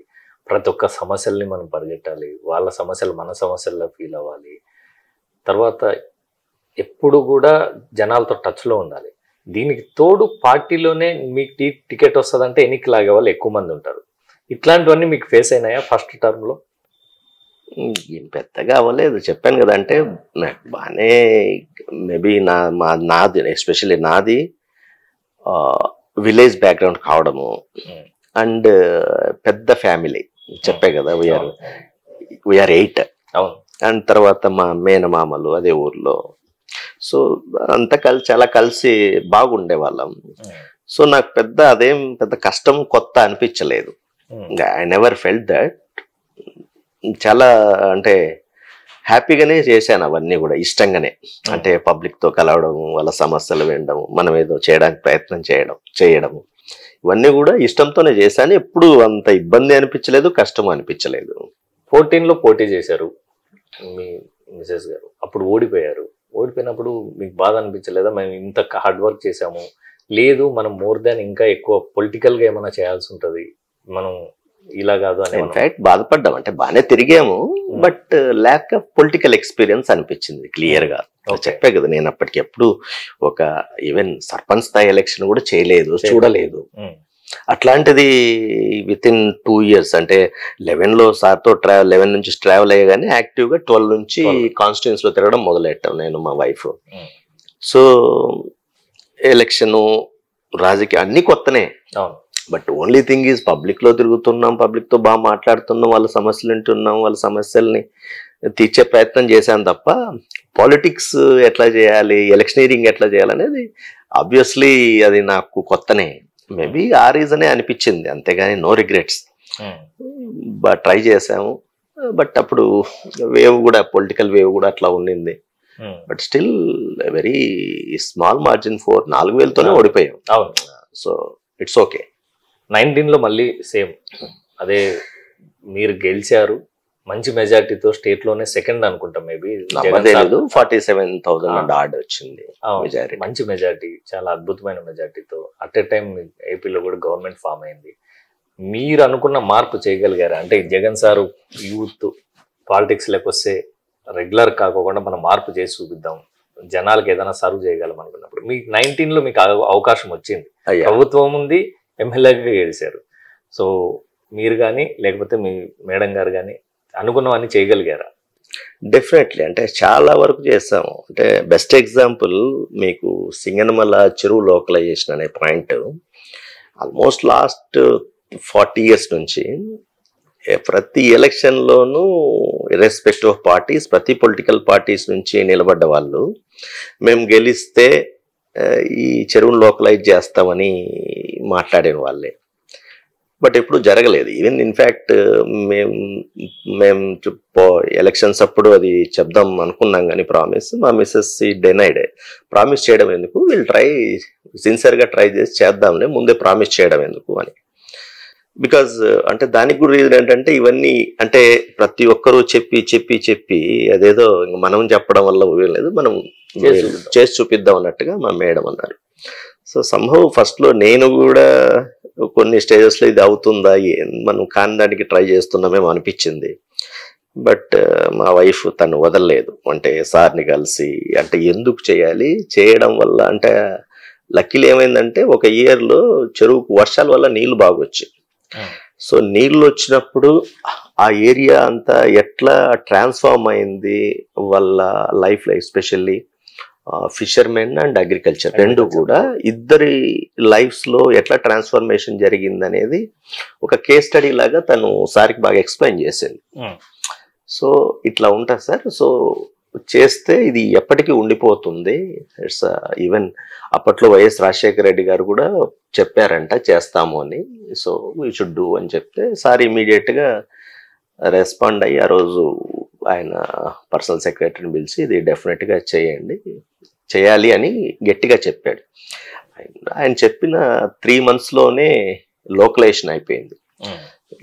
Speaker 1: ప్రతి ఒక్క సమస్యల్ని మనం పరిగెట్టాలి, వాళ్ళ సమస్యలు మన సమస్యల్లో ఫీల్ అవ్వాలి, తర్వాత ఎప్పుడు కూడా జనాలతో టచ్లో ఉండాలి. దీనికి తోడు పార్టీలోనే మీకు టికెట్ వస్తుందంటే ఎన్నిక లాగే వాళ్ళు ఎక్కువ మంది ఉంటారు. ఇట్లాంటివన్నీ మీకు ఫేస్ అయినాయా ఫస్ట్ టర్మ్లో?
Speaker 2: ఏం పెద్దగా అవ్వలేదు, చెప్పాను కదా. అంటే నాకు బాగానే మేబీ నాది ఎస్పెషల్లీ నాది విలేజ్ బ్యాక్గ్రౌండ్ కావడము అండ్ పెద్ద ఫ్యామిలీ, చెప్పే కదా వీఆర్ 8.
Speaker 1: అవును.
Speaker 2: అండ్ తర్వాత మా మేనమామలు అదే ఊర్లో, సో అంతా చాలా కలిసి బాగుండే వాళ్ళం. సో నాకు అదేం పెద్ద కష్టం కొత్త అనిపించలేదు. I never felt that. చాలా అంటే హ్యాపీగానే చేశాను అవన్నీ కూడా, ఇష్టంగానే. అంటే పబ్లిక్తో కలవడం, వాళ్ళ సమస్యలు వినడం, మనం ఏదో చేయడానికి ప్రయత్నం చేయడం ఇవన్నీ కూడా ఇష్టంతోనే చేశాను. ఎప్పుడు అంత ఇబ్బంది అనిపించలేదు, కష్టం అనిపించలేదు.
Speaker 1: 14లో పోటీ చేశారు మీ మిసెస్ గారు, అప్పుడు ఓడిపోయారు. ఓడిపోయినప్పుడు మీకు బాధ అనిపించలేదా? మేము ఇంత హార్డ్ వర్క్ చేసాము, లేదు మనం మోర్ దాన్ ఇంకా ఎక్కువ పొలిటికల్గా ఏమైనా చేయాల్సి ఉంటుంది, మనం ఇలా కాదు అని
Speaker 2: ఇన్ఫాక్ట్ బాధపడ్డాం. అంటే బాగానే తిరిగాము, but lack of political experience అనిపించింది క్లియర్ గా. చెప్పే కదా నేను అప్పటికి ఎప్పుడు ఒక ఈవెన్ సర్పంచ్ స్థాయి ఎలక్షన్ కూడా చేయలేదు, చూడలేదు. అట్లాంటిది విత్ ఇన్ 2 years, అంటే 11లో సార్తో 11 నుంచి ట్రావెల్ అయ్యగానే యాక్టివ్గా 12 నుంచి కాన్స్టిట్యూన్స్ లో తిరగడం మొదలెట్టాం నేను మా వైఫ్. సో ఎలక్షను, రాజకీయ అన్ని కొత్తనే. But only thing is public లో తిరుగుతున్నాం, పబ్లిక్ తో బాగా మాట్లాడుతున్నాం, వాళ్ళ సమస్యలు వింటున్నాం, వాళ్ళ సమస్యల్ని తీర్చే ప్రయత్నం చేశాను తప్ప పాలిటిక్స్ ఎట్లా చేయాలి, ఎలక్షనీరింగ్ ఎట్లా చేయాలనేది ఆబ్వియస్లీ అది నాకు కొత్తనే. మేబీ ఆ రీజనే అనిపించింది, అంతేగాని నో రిగ్రెట్స్. బట్ ట్రై చేసాము. బట్ అప్పుడు వేవ్ కూడా, పొలిటికల్ వేవ్ కూడా అట్లా ఉండింది. But still very small margin, 4,000తోనే ఓడిపోయాం. So it's okay.
Speaker 1: 19లో మళ్ళీ సేమ్ అదే, మీరు గెలిచారు మంచి మెజార్టీతో, స్టేట్ లోనే సెకండ్ అనుకుంటా, మేబీ
Speaker 2: 47,000 ఆర్డర్ వచ్చింది.
Speaker 1: మంచి మెజార్టీ, చాలా అద్భుతమైన మెజార్టీతో అట్ ఏ టైం ఏపీలో కూడా గవర్నమెంట్ ఫామ్ అయింది. మీరు అనుకున్న మార్పు చేయగలిగారా? అంటే జగన్ సారు యూత్ పాలిటిక్స్ లేకొస్తే రెగ్యులర్ కాకుండా మనం మార్పు చేసి చూపిద్దాం, జనాలకు ఏదైనా సర్వ్ చేయగలం అనుకున్నప్పుడు మీకు 19లో మీకు అవకాశం వచ్చింది, ప్రభుత్వం ఉంది, ఎమ్మెల్యేగా గెలిచారు. సో మీరు కానీ లేకపోతే మీ మేడం గారు కానీ అనుకున్నవన్నీ చేయగలిగారా?
Speaker 2: డెఫినెట్లీ, అంటే చాలా వరకు చేస్తాము. అంటే బెస్ట్ ఎగ్జాంపుల్ మీకు సింగనమల చెరువు లోకలైజేషన్ అనే పాయింట్ ఆల్మోస్ట్ లాస్ట్ 40 years నుంచి ప్రతి ఎలక్షన్లోనూ ఇర్రెస్పెక్టివ్ ఆఫ్ పార్టీస్, ప్రతి పొలిటికల్ పార్టీస్ నుంచి నిలబడ్డ వాళ్ళు మేము గెలిస్తే ఈ చెరువును లోకలైజ్ చేస్తామని మాట్లాడిన వాళ్ళే. బట్ ఎప్పుడు జరగలేదు. ఈవెన్ ఇన్ఫ్యాక్ట్ మేము ఎలక్షన్స్ అప్పుడు అది చెప్దాం అనుకున్నాం కానీ ప్రామిస్, మా మిస్సెస్ డెనైడ్. ప్రామిస్ చేయడం ఎందుకు, వీళ్ళు సిన్సియర్గా ట్రై చేసి చేద్దాంలే, ముందే ప్రామిస్ చేయడం ఎందుకు అని. బికాజ్ అంటే దానికి కూడా రీజన్ ఏంటంటే ఇవన్నీ అంటే ప్రతి ఒక్కరూ చెప్పి చెప్పి చెప్పి అదేదో మనం చెప్పడం వల్ల లేదు, మనం చేసి చూపిద్దాం అన్నట్టుగా మా మేడం అన్నారు. సో సంభవ్ ఫస్ట్ లో నేను కూడా కొన్ని స్టేజెస్ లో ఇది అవుతుందా మనం కాని దానికి ట్రై చేస్తున్నామేమో అనిపించింది. బట్ మా వైఫ్ తను వదలలేదు, అంటే సార్ని కలిసి అంటే ఎందుకు చేయాలి, చేయడం వల్ల అంటే లక్కీలు ఏమైందంటే ఒక ఇయర్ లో చెరువుకు వర్షాల వల్ల నీళ్లు బాగా వచ్చాయి. సో నీళ్ళు వచ్చినప్పుడు ఆ ఏరియా అంతా ఎట్లా ట్రాన్స్ఫార్మ్ అయింది వాళ్ళ లైఫ్ లో, ఎస్పెషల్లీ ఫిషర్మెన్ అండ్ అగ్రికల్చర్ రెండు కూడా ఇద్దరి లైఫ్స్ లో ఎట్లా ట్రాన్స్ఫర్మేషన్ జరిగింది అనేది ఒక కేస్ స్టడీ లాగా తను సార్కి బాగా ఎక్స్ప్లెయిన్ చేసింది. సో ఇట్లా ఉంటుంది సార్, సో చేస్తే ఇది ఎప్పటికీ ఉండిపోతుంది. ఇట్స్ ఈవెన్ అప్పట్లో వైఎస్ రాజశేఖర రెడ్డి గారు కూడా చెప్పారంట చేస్తాము అని. సో వీ షుడ్ డూ అని చెప్తే సార్ ఇమీడియట్ గా రెస్పాండ్ అయ్యి ఆ రోజు ఆయన పర్సనల్ సెక్రటరీని పిలిచి ఇది డెఫినెట్ గా చేయాలి అని గట్టిగా చెప్పాడు. ఆయన చెప్పిన 3 months లోనే లోకలైజేషన్ అయిపోయింది.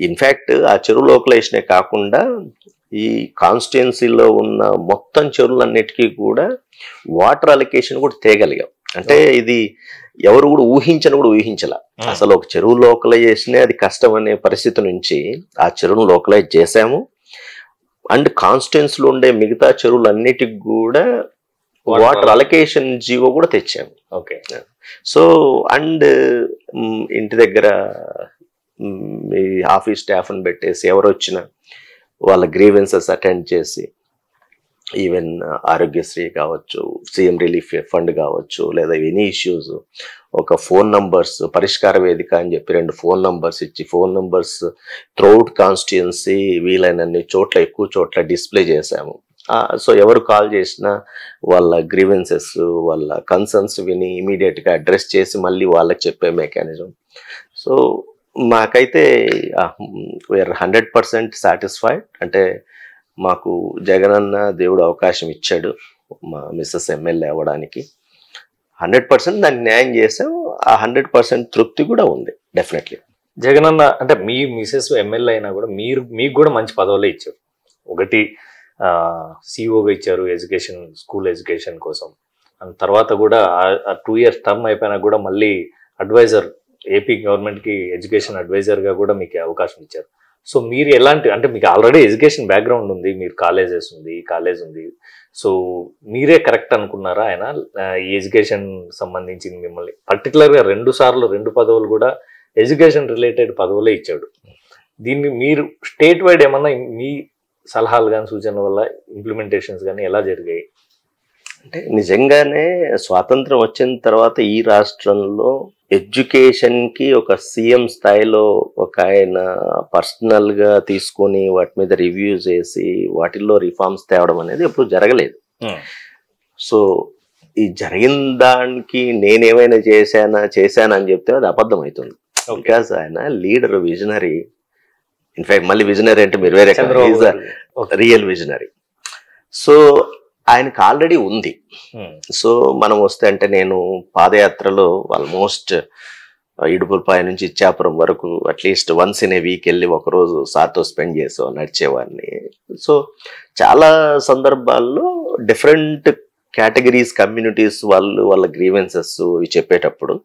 Speaker 2: ఇన్ఫ్యాక్ట్ ఆ చెరువు లోకలైజేషనే కాకుండా ఈ కాన్స్టిట్యుయెన్సీలో ఉన్న మొత్తం చెరువులన్నిటికీ కూడా వాటర్ అలొకేషన్ కూడా తేగలిగాం. అంటే ఇది ఎవరు కూడా ఊహించలా. అసలు ఒక చెరువు లోకలైజేషనే అది కష్టం అనే పరిస్థితి నుంచి ఆ చెరువును లోకలైజ్ చేసాము. అండ్ కాన్స్టిట్యుయెన్సీలో ఉండే మిగతా చెరువులన్నిటికి కూడా వాటర్ అలొకేషన్ జీవో కూడా తెచ్చాము.
Speaker 1: ఓకే.
Speaker 2: సో అండ్ ఇంటి దగ్గర మీ ఆఫీస్ స్టాఫ్ని పెట్టేసి ఎవరు వచ్చినా వాళ్ళ గ్రీవెన్సెస్ అటెండ్ చేసి, ఈవెన్ ఆరోగ్యశ్రీ కావచ్చు, సీఎం రిలీఫ్ ఫండ్ కావచ్చు, లేదా ఎనీ ఇష్యూస్ ఒక ఫోన్ నంబర్స్, పరిష్కార వేదిక అని చెప్పి 2 phone numbers ఇచ్చి, ఫోన్ నంబర్స్ త్రూఅవుట్ కాన్స్టిట్యుయెన్సీ వీలైనన్ని చోట్ల ఎక్కువ చోట్ల డిస్ప్లే చేశాము. సో ఎవరు కాల్ చేసినా వాళ్ళ గ్రీవెన్సెస్, వాళ్ళ కన్సర్న్స్ విని ఇమీడియట్ గా అడ్రస్ చేసి మళ్ళీ వాళ్ళకి చెప్పే మెకానిజం. సో మాకైతే వీఆర్ 100% సాటిస్ఫైడ్. అంటే మాకు జగనన్న దేవుడు అవకాశం ఇచ్చాడు మా మిస్సెస్ ఎమ్మెల్యే అవ్వడానికి. 100% దాన్ని న్యాయం చేసాం. ఆ 100% తృప్తి కూడా ఉంది డెఫినెట్లీ.
Speaker 1: జగనన్న అంటే మీ మిసెస్ ఎమ్మెల్యే అయినా కూడా మీకు కూడా మంచి పదవులే ఇచ్చారు. ఒకటి సిఇఓగా ఇచ్చారు ఎడ్యుకేషన్, స్కూల్ ఎడ్యుకేషన్ కోసం. అండ్ తర్వాత కూడా 2 years టర్మ్ అయిపోయినా కూడా మళ్ళీ అడ్వైజర్, ఏపీ గవర్నమెంట్కి ఎడ్యుకేషన్ అడ్వైజర్గా కూడా మీకు అవకాశం ఇచ్చారు. సో మీరు ఎలాంటి, అంటే మీకు ఆల్రెడీ ఎడ్యుకేషన్ బ్యాక్గ్రౌండ్ ఉంది, మీరు కాలేజెస్ ఉంది, కాలేజ్ ఉంది. సో మీరే కరెక్ట్ అనుకున్నారా ఆయన ఈ ఎడ్యుకేషన్ సంబంధించి మిమ్మల్ని పర్టికులర్గా 2 సార్లు 2 పదవులు కూడా ఎడ్యుకేషన్ రిలేటెడ్ పదవులే ఇచ్చాడు. దీన్ని మీరు స్టేట్ వైడ్ ఏమన్నా మీ సలహాలు కానీ సూచనల వల్ల ఇంప్లిమెంటేషన్స్ కానీ ఎలా జరిగాయి?
Speaker 2: అంటే నిజంగానే స్వాతంత్రం వచ్చిన తర్వాత ఈ రాష్ట్రంలో ఎడ్యుకేషన్ కి ఒక సీఎం స్థాయిలో ఒక ఆయన పర్సనల్ గా తీసుకొని వాటి మీద రివ్యూ చేసి వాటిల్లో రిఫార్మ్స్ తేవడం అనేది ఎప్పుడు జరగలేదు. సో ఈ జరిగిన దానికి నేనేమైనా చేశానని చెప్తే అది అబద్ధం అవుతుంది. బికాస్ ఆయన లీడర్, విజనరీ. ఇన్ఫాక్ట్ మళ్ళీ విజనరీ అంటే మీరు వేరే రియల్ విజనరీ. సో ఆయనకు ఆల్రెడీ ఉంది. సో మనం వస్తే అంటే నేను పాదయాత్రలో ఆల్మోస్ట్ ఇడుపులపాయ నుంచి ఇచ్చాపురం వరకు at least once in a week వెళ్ళి ఒకరోజు సార్తో స్పెండ్ నడిచేవాడిని. సో చాలా సందర్భాల్లో డిఫరెంట్ కేటగిరీస్, కమ్యూనిటీస్ వాళ్ళ గ్రీవెన్సెస్ ఇవి చెప్పేటప్పుడు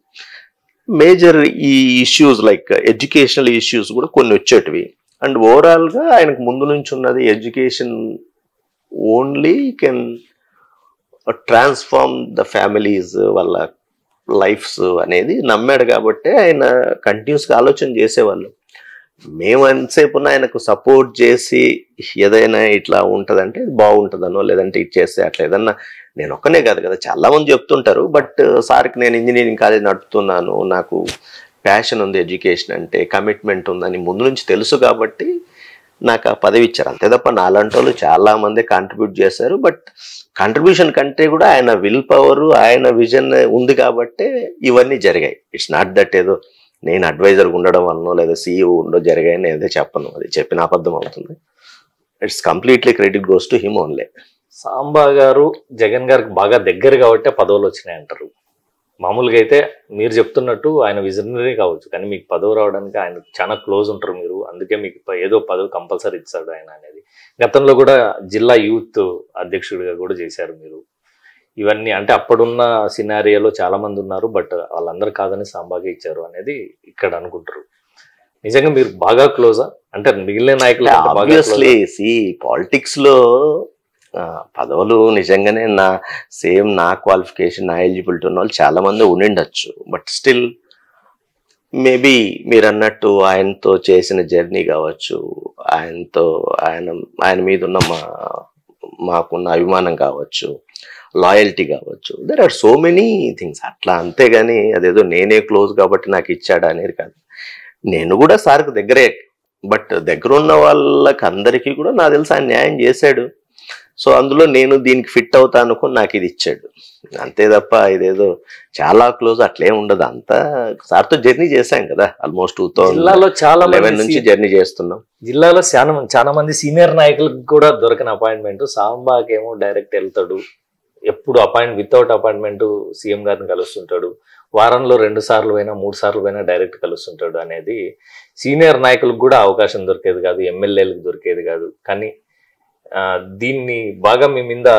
Speaker 2: మేజర్ ఈ ఇష్యూస్ లైక్ ఎడ్యుకేషనల్ ఇష్యూస్ కూడా కొన్ని వచ్చేటివి. అండ్ ఓవరాల్ గా ఆయనకు ముందు నుంచి ఉన్నది education only can transform the families, వాళ్ళ లైఫ్స్ అనేది నమ్మాడు. కాబట్టి ఆయన కంటిన్యూస్గా ఆలోచన చేసేవాళ్ళు. మేము ఎంతసేపు ఆయనకు సపోర్ట్ చేసి ఏదైనా ఇట్లా ఉంటుందంటే బాగుంటుందనో, లేదంటే ఇది చేస్తే అట్లా ఏదన్నా, నేను ఒక్కనే కాదు కదా, చాలా మంది చెప్తుంటారు. బట్ సార్కి నేను ఇంజనీరింగ్ కాలేజ్ నడుపుతున్నాను, నాకు ప్యాషన్ ఉంది, ఎడ్యుకేషన్ అంటే కమిట్మెంట్ ఉందని ముందు నుంచి తెలుసు కాబట్టి నాకు ఆ పదవి ఇచ్చారు. అంతే తప్ప నాలాంటి వాళ్ళు చాలా మంది కాంట్రిబ్యూట్ చేశారు. బట్ కాంట్రిబ్యూషన్ కంటే కూడా ఆయన విల్ పవర్, ఆయన విజన్ ఉంది కాబట్టి ఇవన్నీ జరిగాయి. ఇట్స్ నాట్ దట్ ఏదో నేను అడ్వైజర్ ఉండడం వల్లనో లేదా సిఇఓ ఉండో జరిగాయని ఏదో చెప్పను, అది చెప్పిన అబద్ధం అవుతుంది. It's completely credit goes to him only.
Speaker 1: Samba గారు జగన్ గారికి బాగా దగ్గర కాబట్టి పదవులు వచ్చినాయి అంటారు. మామూలుగా అయితే మీరు చెప్తున్నట్టు ఆయన విజనరీ కావచ్చు, కానీ మీకు పదవి రావడానికి ఆయన చాలా క్లోజ్ ఉంటారు మీరు, అందుకే మీకు ఏదో పదవి కంపల్సరీ ఇస్తాడు ఆయన అనేది. గతంలో కూడా జిల్లా యూత్ అధ్యక్షుడిగా కూడా చేశారు మీరు. ఇవన్నీ అంటే అప్పుడున్న సినారియోలో చాలా మంది ఉన్నారు, బట్ వాళ్ళందరూ కాదని సాంబాగా ఇచ్చారు అనేది ఇక్కడ అనుకుంటారు. నిజంగా మీరు బాగా క్లోజా అంటే మిగిలిన నాయకులు?
Speaker 2: ఆబ్వియస్లీ పాలిటిక్స్ లో పదవులు నిజంగానే నా క్వాలిఫికేషన్, నా ఎలిజిబిలిటీ ఉన్న వాళ్ళు చాలా మంది ఉండిండొచ్చు. బట్ స్టిల్ మేబీ మీరు అన్నట్టు ఆయనతో చేసిన జర్నీ కావచ్చు, ఆయన మీద ఉన్న మాకున్న అభిమానం కావచ్చు, లాయల్టీ కావచ్చు, there are so many things అట్లా. అంతేగాని అదేదో నేనే క్లోజ్ కాబట్టి నాకు ఇచ్చాడా అనేది కాదు. నేను కూడా సార్కి దగ్గరే, బట్ దగ్గర ఉన్న వాళ్ళకి అందరికీ కూడా నాకు తెలిసి ఆయన న్యాయం చేశాడు. సో అందులో నేను దీనికి ఫిట్ అవుతా అనుకుని నాకు ఇది ఇచ్చాడు అంతే తప్ప ఇదేదో చాలా క్లోజ్ అట్లే ఉండదు. అంతా సార్తో జర్నీ చేశాం కదా, ఆల్మోస్ట్ 2011 నుంచి జర్నీ చేస్తున్నాం.
Speaker 1: జిల్లాలో చాలా మంది సీనియర్ నాయకులకు కూడా దొరకని అపాయింట్మెంట్, సాంబాకేమో డైరెక్ట్ వెళ్తాడు, ఎప్పుడు వితౌట్ అపాయింట్మెంట్ సీఎం గారిని కలుస్తుంటాడు, వారంలో 2 సార్లు పోయినా 3 సార్లు పోయినా డైరెక్ట్ కలుస్తుంటాడు అనేది సీనియర్ నాయకులకు కూడా అవకాశం దొరికేది కాదు, ఎమ్మెల్యేలకు దొరికేది కాదు. కానీ దీన్ని బాగా మీ మీద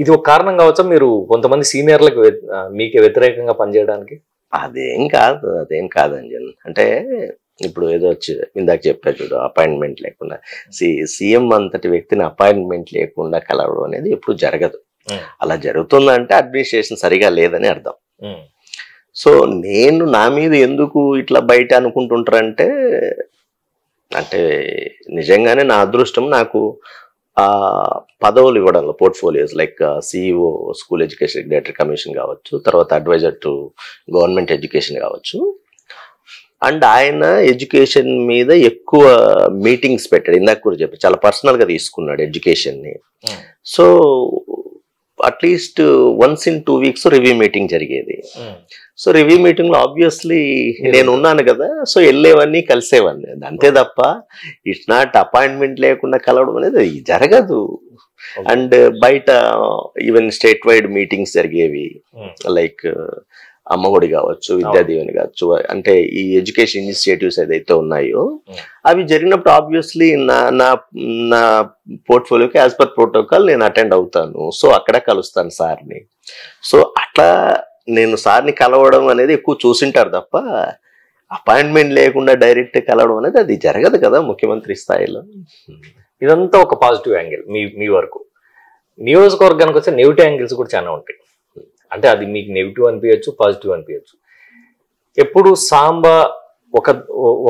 Speaker 1: ఇది ఒక కారణం కావచ్చా మీరు కొంతమంది సీనియర్లకు మీకే వ్యతిరేకంగా పనిచేయడానికి?
Speaker 2: అదేం కాదండి. అంటే ఇప్పుడు ఏదో వచ్చి ఇందాక చెప్పారు చూడు, అపాయింట్మెంట్ లేకుండా సీఎం అంతటి వ్యక్తిని అపాయింట్మెంట్ లేకుండా కలవడం అనేది ఎప్పుడు జరగదు. అలా జరుగుతుందంటే అడ్మినిస్ట్రేషన్ సరిగా లేదని అర్థం. సో నేను నా మీద ఎందుకు ఇట్లా బయట అనుకుంటుంటారంటే, అంటే నిజంగానే నా అదృష్టం నాకు పదవులు ఇవ్వడంలో, portfolios like CEO school education regulatory commission కావచ్చు, తర్వాత అడ్వైజర్ టు గవర్నమెంట్ ఎడ్యుకేషన్ కావచ్చు. అండ్ ఆయన ఎడ్యుకేషన్ మీద ఎక్కువ మీటింగ్స్ పెట్టాడు. ఇందాక కూడా చెప్పి చాలా పర్సనల్గా తీసుకున్నాడు ఎడ్యుకేషన్ని. So at least once in 2 weeks review meeting జరిగేది. సో రివ్యూ మీటింగ్ లో ఆబ్వియస్లీ నేను ఉన్నాను కదా, సో వెళ్ళేవన్నీ కలిసేవన్నీ, అంతే తప్ప ఇట్స్ నాట్ అపాయింట్మెంట్ లేకుండా కలవడం అనేది జరగదు. అండ్ బయట ఈవెన్ స్టేట్ వైడ్ మీటింగ్స్ జరిగేవి, లైక్ అమ్మఒడి కావచ్చు, విద్యాదీవెని కావచ్చు, అంటే ఈ ఎడ్యుకేషన్ ఇనిషియేటివ్స్ ఏదైతే ఉన్నాయో అవి జరిగినప్పుడు ఆబ్వియస్లీ నా పోర్ట్ఫోలియోకి యాజ్ పర్ ప్రోటోకాల్ నేను అటెండ్ అవుతాను. సో అక్కడ కలుస్తాను సార్ని. సో అట్లా నేను సార్ని కలవడం అనేది ఎక్కువ చూసింటారు తప్ప అపాయింట్మెంట్ లేకుండా డైరెక్ట్ కలవడం అనేది అది జరగదు కదా ముఖ్యమంత్రి స్థాయిలో.
Speaker 1: ఇదంతా ఒక పాజిటివ్ యాంగిల్ మీ వరకు. నియోజకవర్గానికి వచ్చే నెగిటివ్ యాంగిల్స్ కూడా చాలా ఉంటాయి. అంటే అది మీకు నెగిటివ్ అనిపించచ్చు, పాజిటివ్ అనిపించచ్చు. ఎప్పుడు సాంబా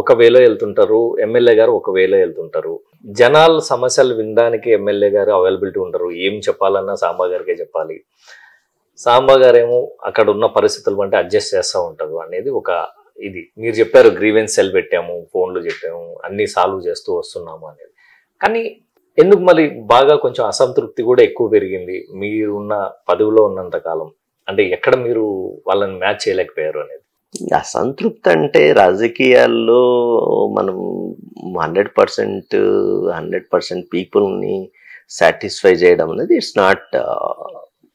Speaker 1: ఒక వేలో వెళ్తుంటారు, ఎమ్మెల్యే గారు ఒక వేలో వెళ్తుంటారు. జనాల సమస్యలు వినడానికి ఎమ్మెల్యే గారు అవైలబిలిటీ ఉంటారు, ఏం చెప్పాలన్నా సాంబా గారికే చెప్పాలి. సాంబా గారేమో అక్కడ ఉన్న పరిస్థితులు బట్టి అడ్జస్ట్ చేస్తూ ఉంటారు అనేది ఒక ఇది. మీరు చెప్పారు గ్రీవెన్స్ సెల్ పెట్టాము, ఫోన్లు చెప్పాము, అన్ని సాల్వ్ చేస్తూ వస్తున్నాము అనేది. కానీ ఎందుకు మళ్ళీ బాగా కొంచెం అసంతృప్తి కూడా ఎక్కువ పెరిగింది మీరు ఉన్న పదవిలో ఉన్నంత కాలం? అంటే ఎక్కడ మీరు వాళ్ళని మ్యాచ్ చేయలేకపోయారు అనేది?
Speaker 2: అసంతృప్తి అంటే రాజకీయాల్లో మనం 100% పీపుల్ని సాటిస్ఫై చేయడం అనేది ఇట్స్ నాట్,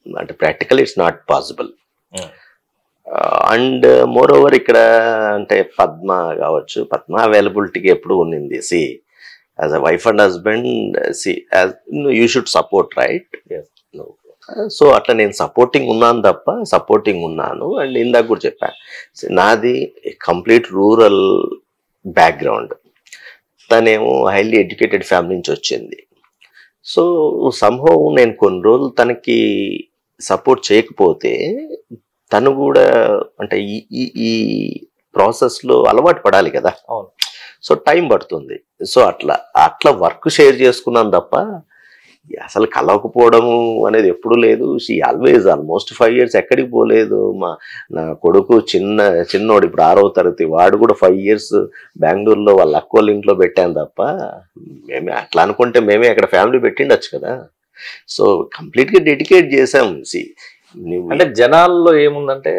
Speaker 2: అంటే practical it's not possible. And more over ఇక్కడ అంటే పద్మ కావచ్చు, పద్మ అవైలబిలిటీకి ఎప్పుడు ఉన్నింది. As a wife and husband you should support, right? So అట్లా నేను సపోర్టింగ్ ఉన్నాను. అండ్ ఇందాక కూడా చెప్పాను, నాది కంప్లీట్ రూరల్ బ్యాక్గ్రౌండ్, తనేమో హైలీ ఎడ్యుకేటెడ్ ఫ్యామిలీ నుంచి వచ్చింది. సో సంహవ్ నేను కొన్ని రోజులు తనకి సపోర్ట్ చేయకపోతే తను కూడా అంటే ఈ ప్రాసెస్లో అలవాటు పడాలి కదా.
Speaker 1: అవును.
Speaker 2: సో టైం పడుతుంది. సో అట్లా వర్క్ షేర్ చేసుకున్నాను తప్ప అసలు కలవకపోవడము అనేది ఎప్పుడు లేదు. షీ ఆల్వేజ్ ఆల్మోస్ట్ 5 years ఎక్కడికి పోలేదు. నా కొడుకు చిన్నోడు ఇప్పుడు 6వ తరగతి, వాడు కూడా 5 years బెంగళూరులో వాళ్ళ అక్కోళ్ళ ఇంట్లో పెట్టాను తప్ప మేమే అట్లా అనుకుంటే మేమే అక్కడ ఫ్యామిలీ పెట్టిండొచ్చు కదా. సో కంప్లీట్గా డెడికేట్ చేసాం.
Speaker 1: అంటే జనాల్లో ఏముందంటే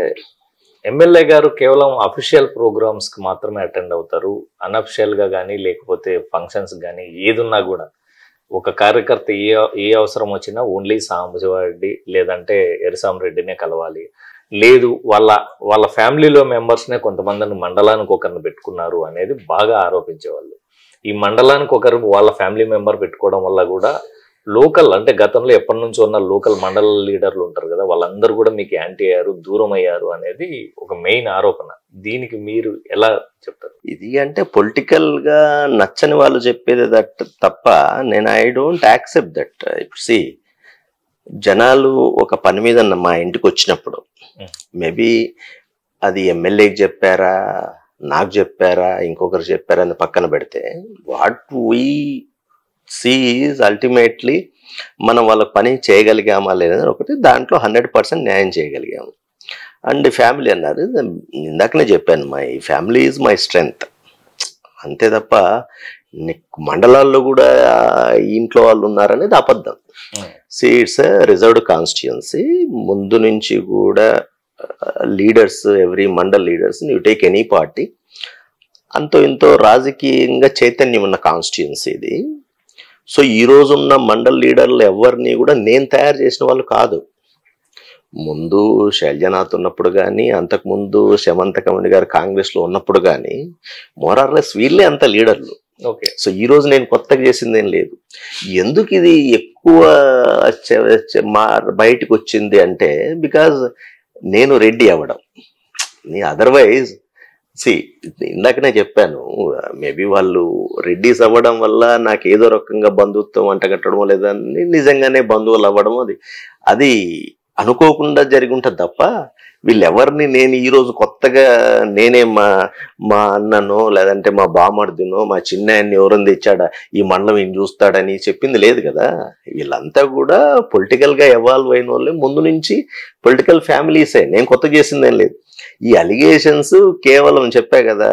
Speaker 1: ఎమ్మెల్యే గారు కేవలం అఫీషియల్ ప్రోగ్రామ్స్కి మాత్రమే అటెండ్ అవుతారు, అన్అఫిషియల్గా కానీ లేకపోతే ఫంక్షన్స్ కానీ ఏదున్నా కూడా ఒక కార్యకర్త ఏ అవసరం వచ్చినా ఓన్లీ సాంబశివరెడ్డి లేదంటే ఎర్రసామిరెడ్డినే కలవాలి, లేదు వాళ్ళ ఫ్యామిలీలో మెంబర్స్నే కొంతమందిని మండలానికి ఒకరిని పెట్టుకున్నారు అనేది బాగా ఆరోపించేవాళ్ళు. ఈ మండలానికి ఒకరు వాళ్ళ ఫ్యామిలీ మెంబర్ పెట్టుకోవడం వల్ల కూడా లోకల్ అంటే గతంలో ఎప్పటి నుంచో ఉన్న లోకల్ మండల లీడర్లు ఉంటారు కదా, వాళ్ళందరూ కూడా మీకు యాంటీ అయ్యారు, దూరం అయ్యారు అనేది ఒక మెయిన్ ఆరోపణ. దీనికి మీరు ఎలా చెప్తారు?
Speaker 2: ఇది అంటే పొలిటికల్ గా నచ్చని వాళ్ళు చెప్పేది దట్ తప్ప నేను ఐ డోంట్ యాక్సెప్ట్ దట్. ఇప్పుడు సి జనాలు ఒక పని మీద మా ఇంటికి వచ్చినప్పుడు మేబీ అది ఎమ్మెల్యేకి చెప్పారా, నాకు చెప్పారా, ఇంకొకరు చెప్పారా అని పక్కన పెడితే, what we see is ultimately మనం వాళ్ళ పని చేయగలిగామా లేదని ఒకటి, దాంట్లో 100% న్యాయం చేయగలిగాము. అండ్ ఫ్యామిలీ అన్నారు, ఇందాకనే చెప్పాను, my family is my strength, అంతే తప్ప మండలాల్లో కూడా ఇంట్లో వాళ్ళు ఉన్నారనేది అబద్ధం. See it's reserved constituency. ముందు నుంచి కూడా leaders, every mandal leaders, you take any party, అంతో ఇంతో రాజకీయంగా చైతన్యం ఉన్న కాన్స్టిట్యుయెన్సీ ఇది. సో ఈ రోజున్న మండల్ లీడర్లు ఎవరిని కూడా నేను తయారు చేసిన వాళ్ళు కాదు. ముందు శైలజనాథ్ ఉన్నప్పుడు కానీ, అంతకుముందు శమంతకమణి గారు కాంగ్రెస్లో ఉన్నప్పుడు కానీ మోరార్లెస్ వీళ్ళే అంత లీడర్లు.
Speaker 1: ఓకే.
Speaker 2: సో ఈ రోజు నేను కొత్తగా చేసింది ఏం లేదు. ఎందుకు ఇది ఎక్కువ బయటకు వచ్చింది అంటే, బికాజ్ నేను రెడ్డి అవ్వడం. అదర్వైజ్ సి ఇందాకనే చెప్పాను, మేబీ వాళ్ళు రెడ్డిస్ అవ్వడం వల్ల నాకు ఏదో రకంగా బంధుత్వం అంటగట్టడం లేదా నిజంగానే బంధువులు అవ్వడం అది అనుకోకుండా జరిగి ఉంటుంది తప్ప, వీళ్ళెవరిని నేను ఈరోజు కొత్తగా నేనే మా అన్ననో లేదంటే మా బామర్దినో మా చిన్నాయన్ని ఎవరిని తెచ్చాడా ఈ మండలం ఈయన చూస్తాడని చెప్పింది లేదు కదా. వీళ్ళంతా కూడా పొలిటికల్గా ఎవాల్వ్ అయిన వాళ్ళే, ముందు నుంచి పొలిటికల్ ఫ్యామిలీసే, నేను కొత్త చేసిందేం లేదు. ఈ అలిగేషన్స్ కేవలం చెప్పా కదా,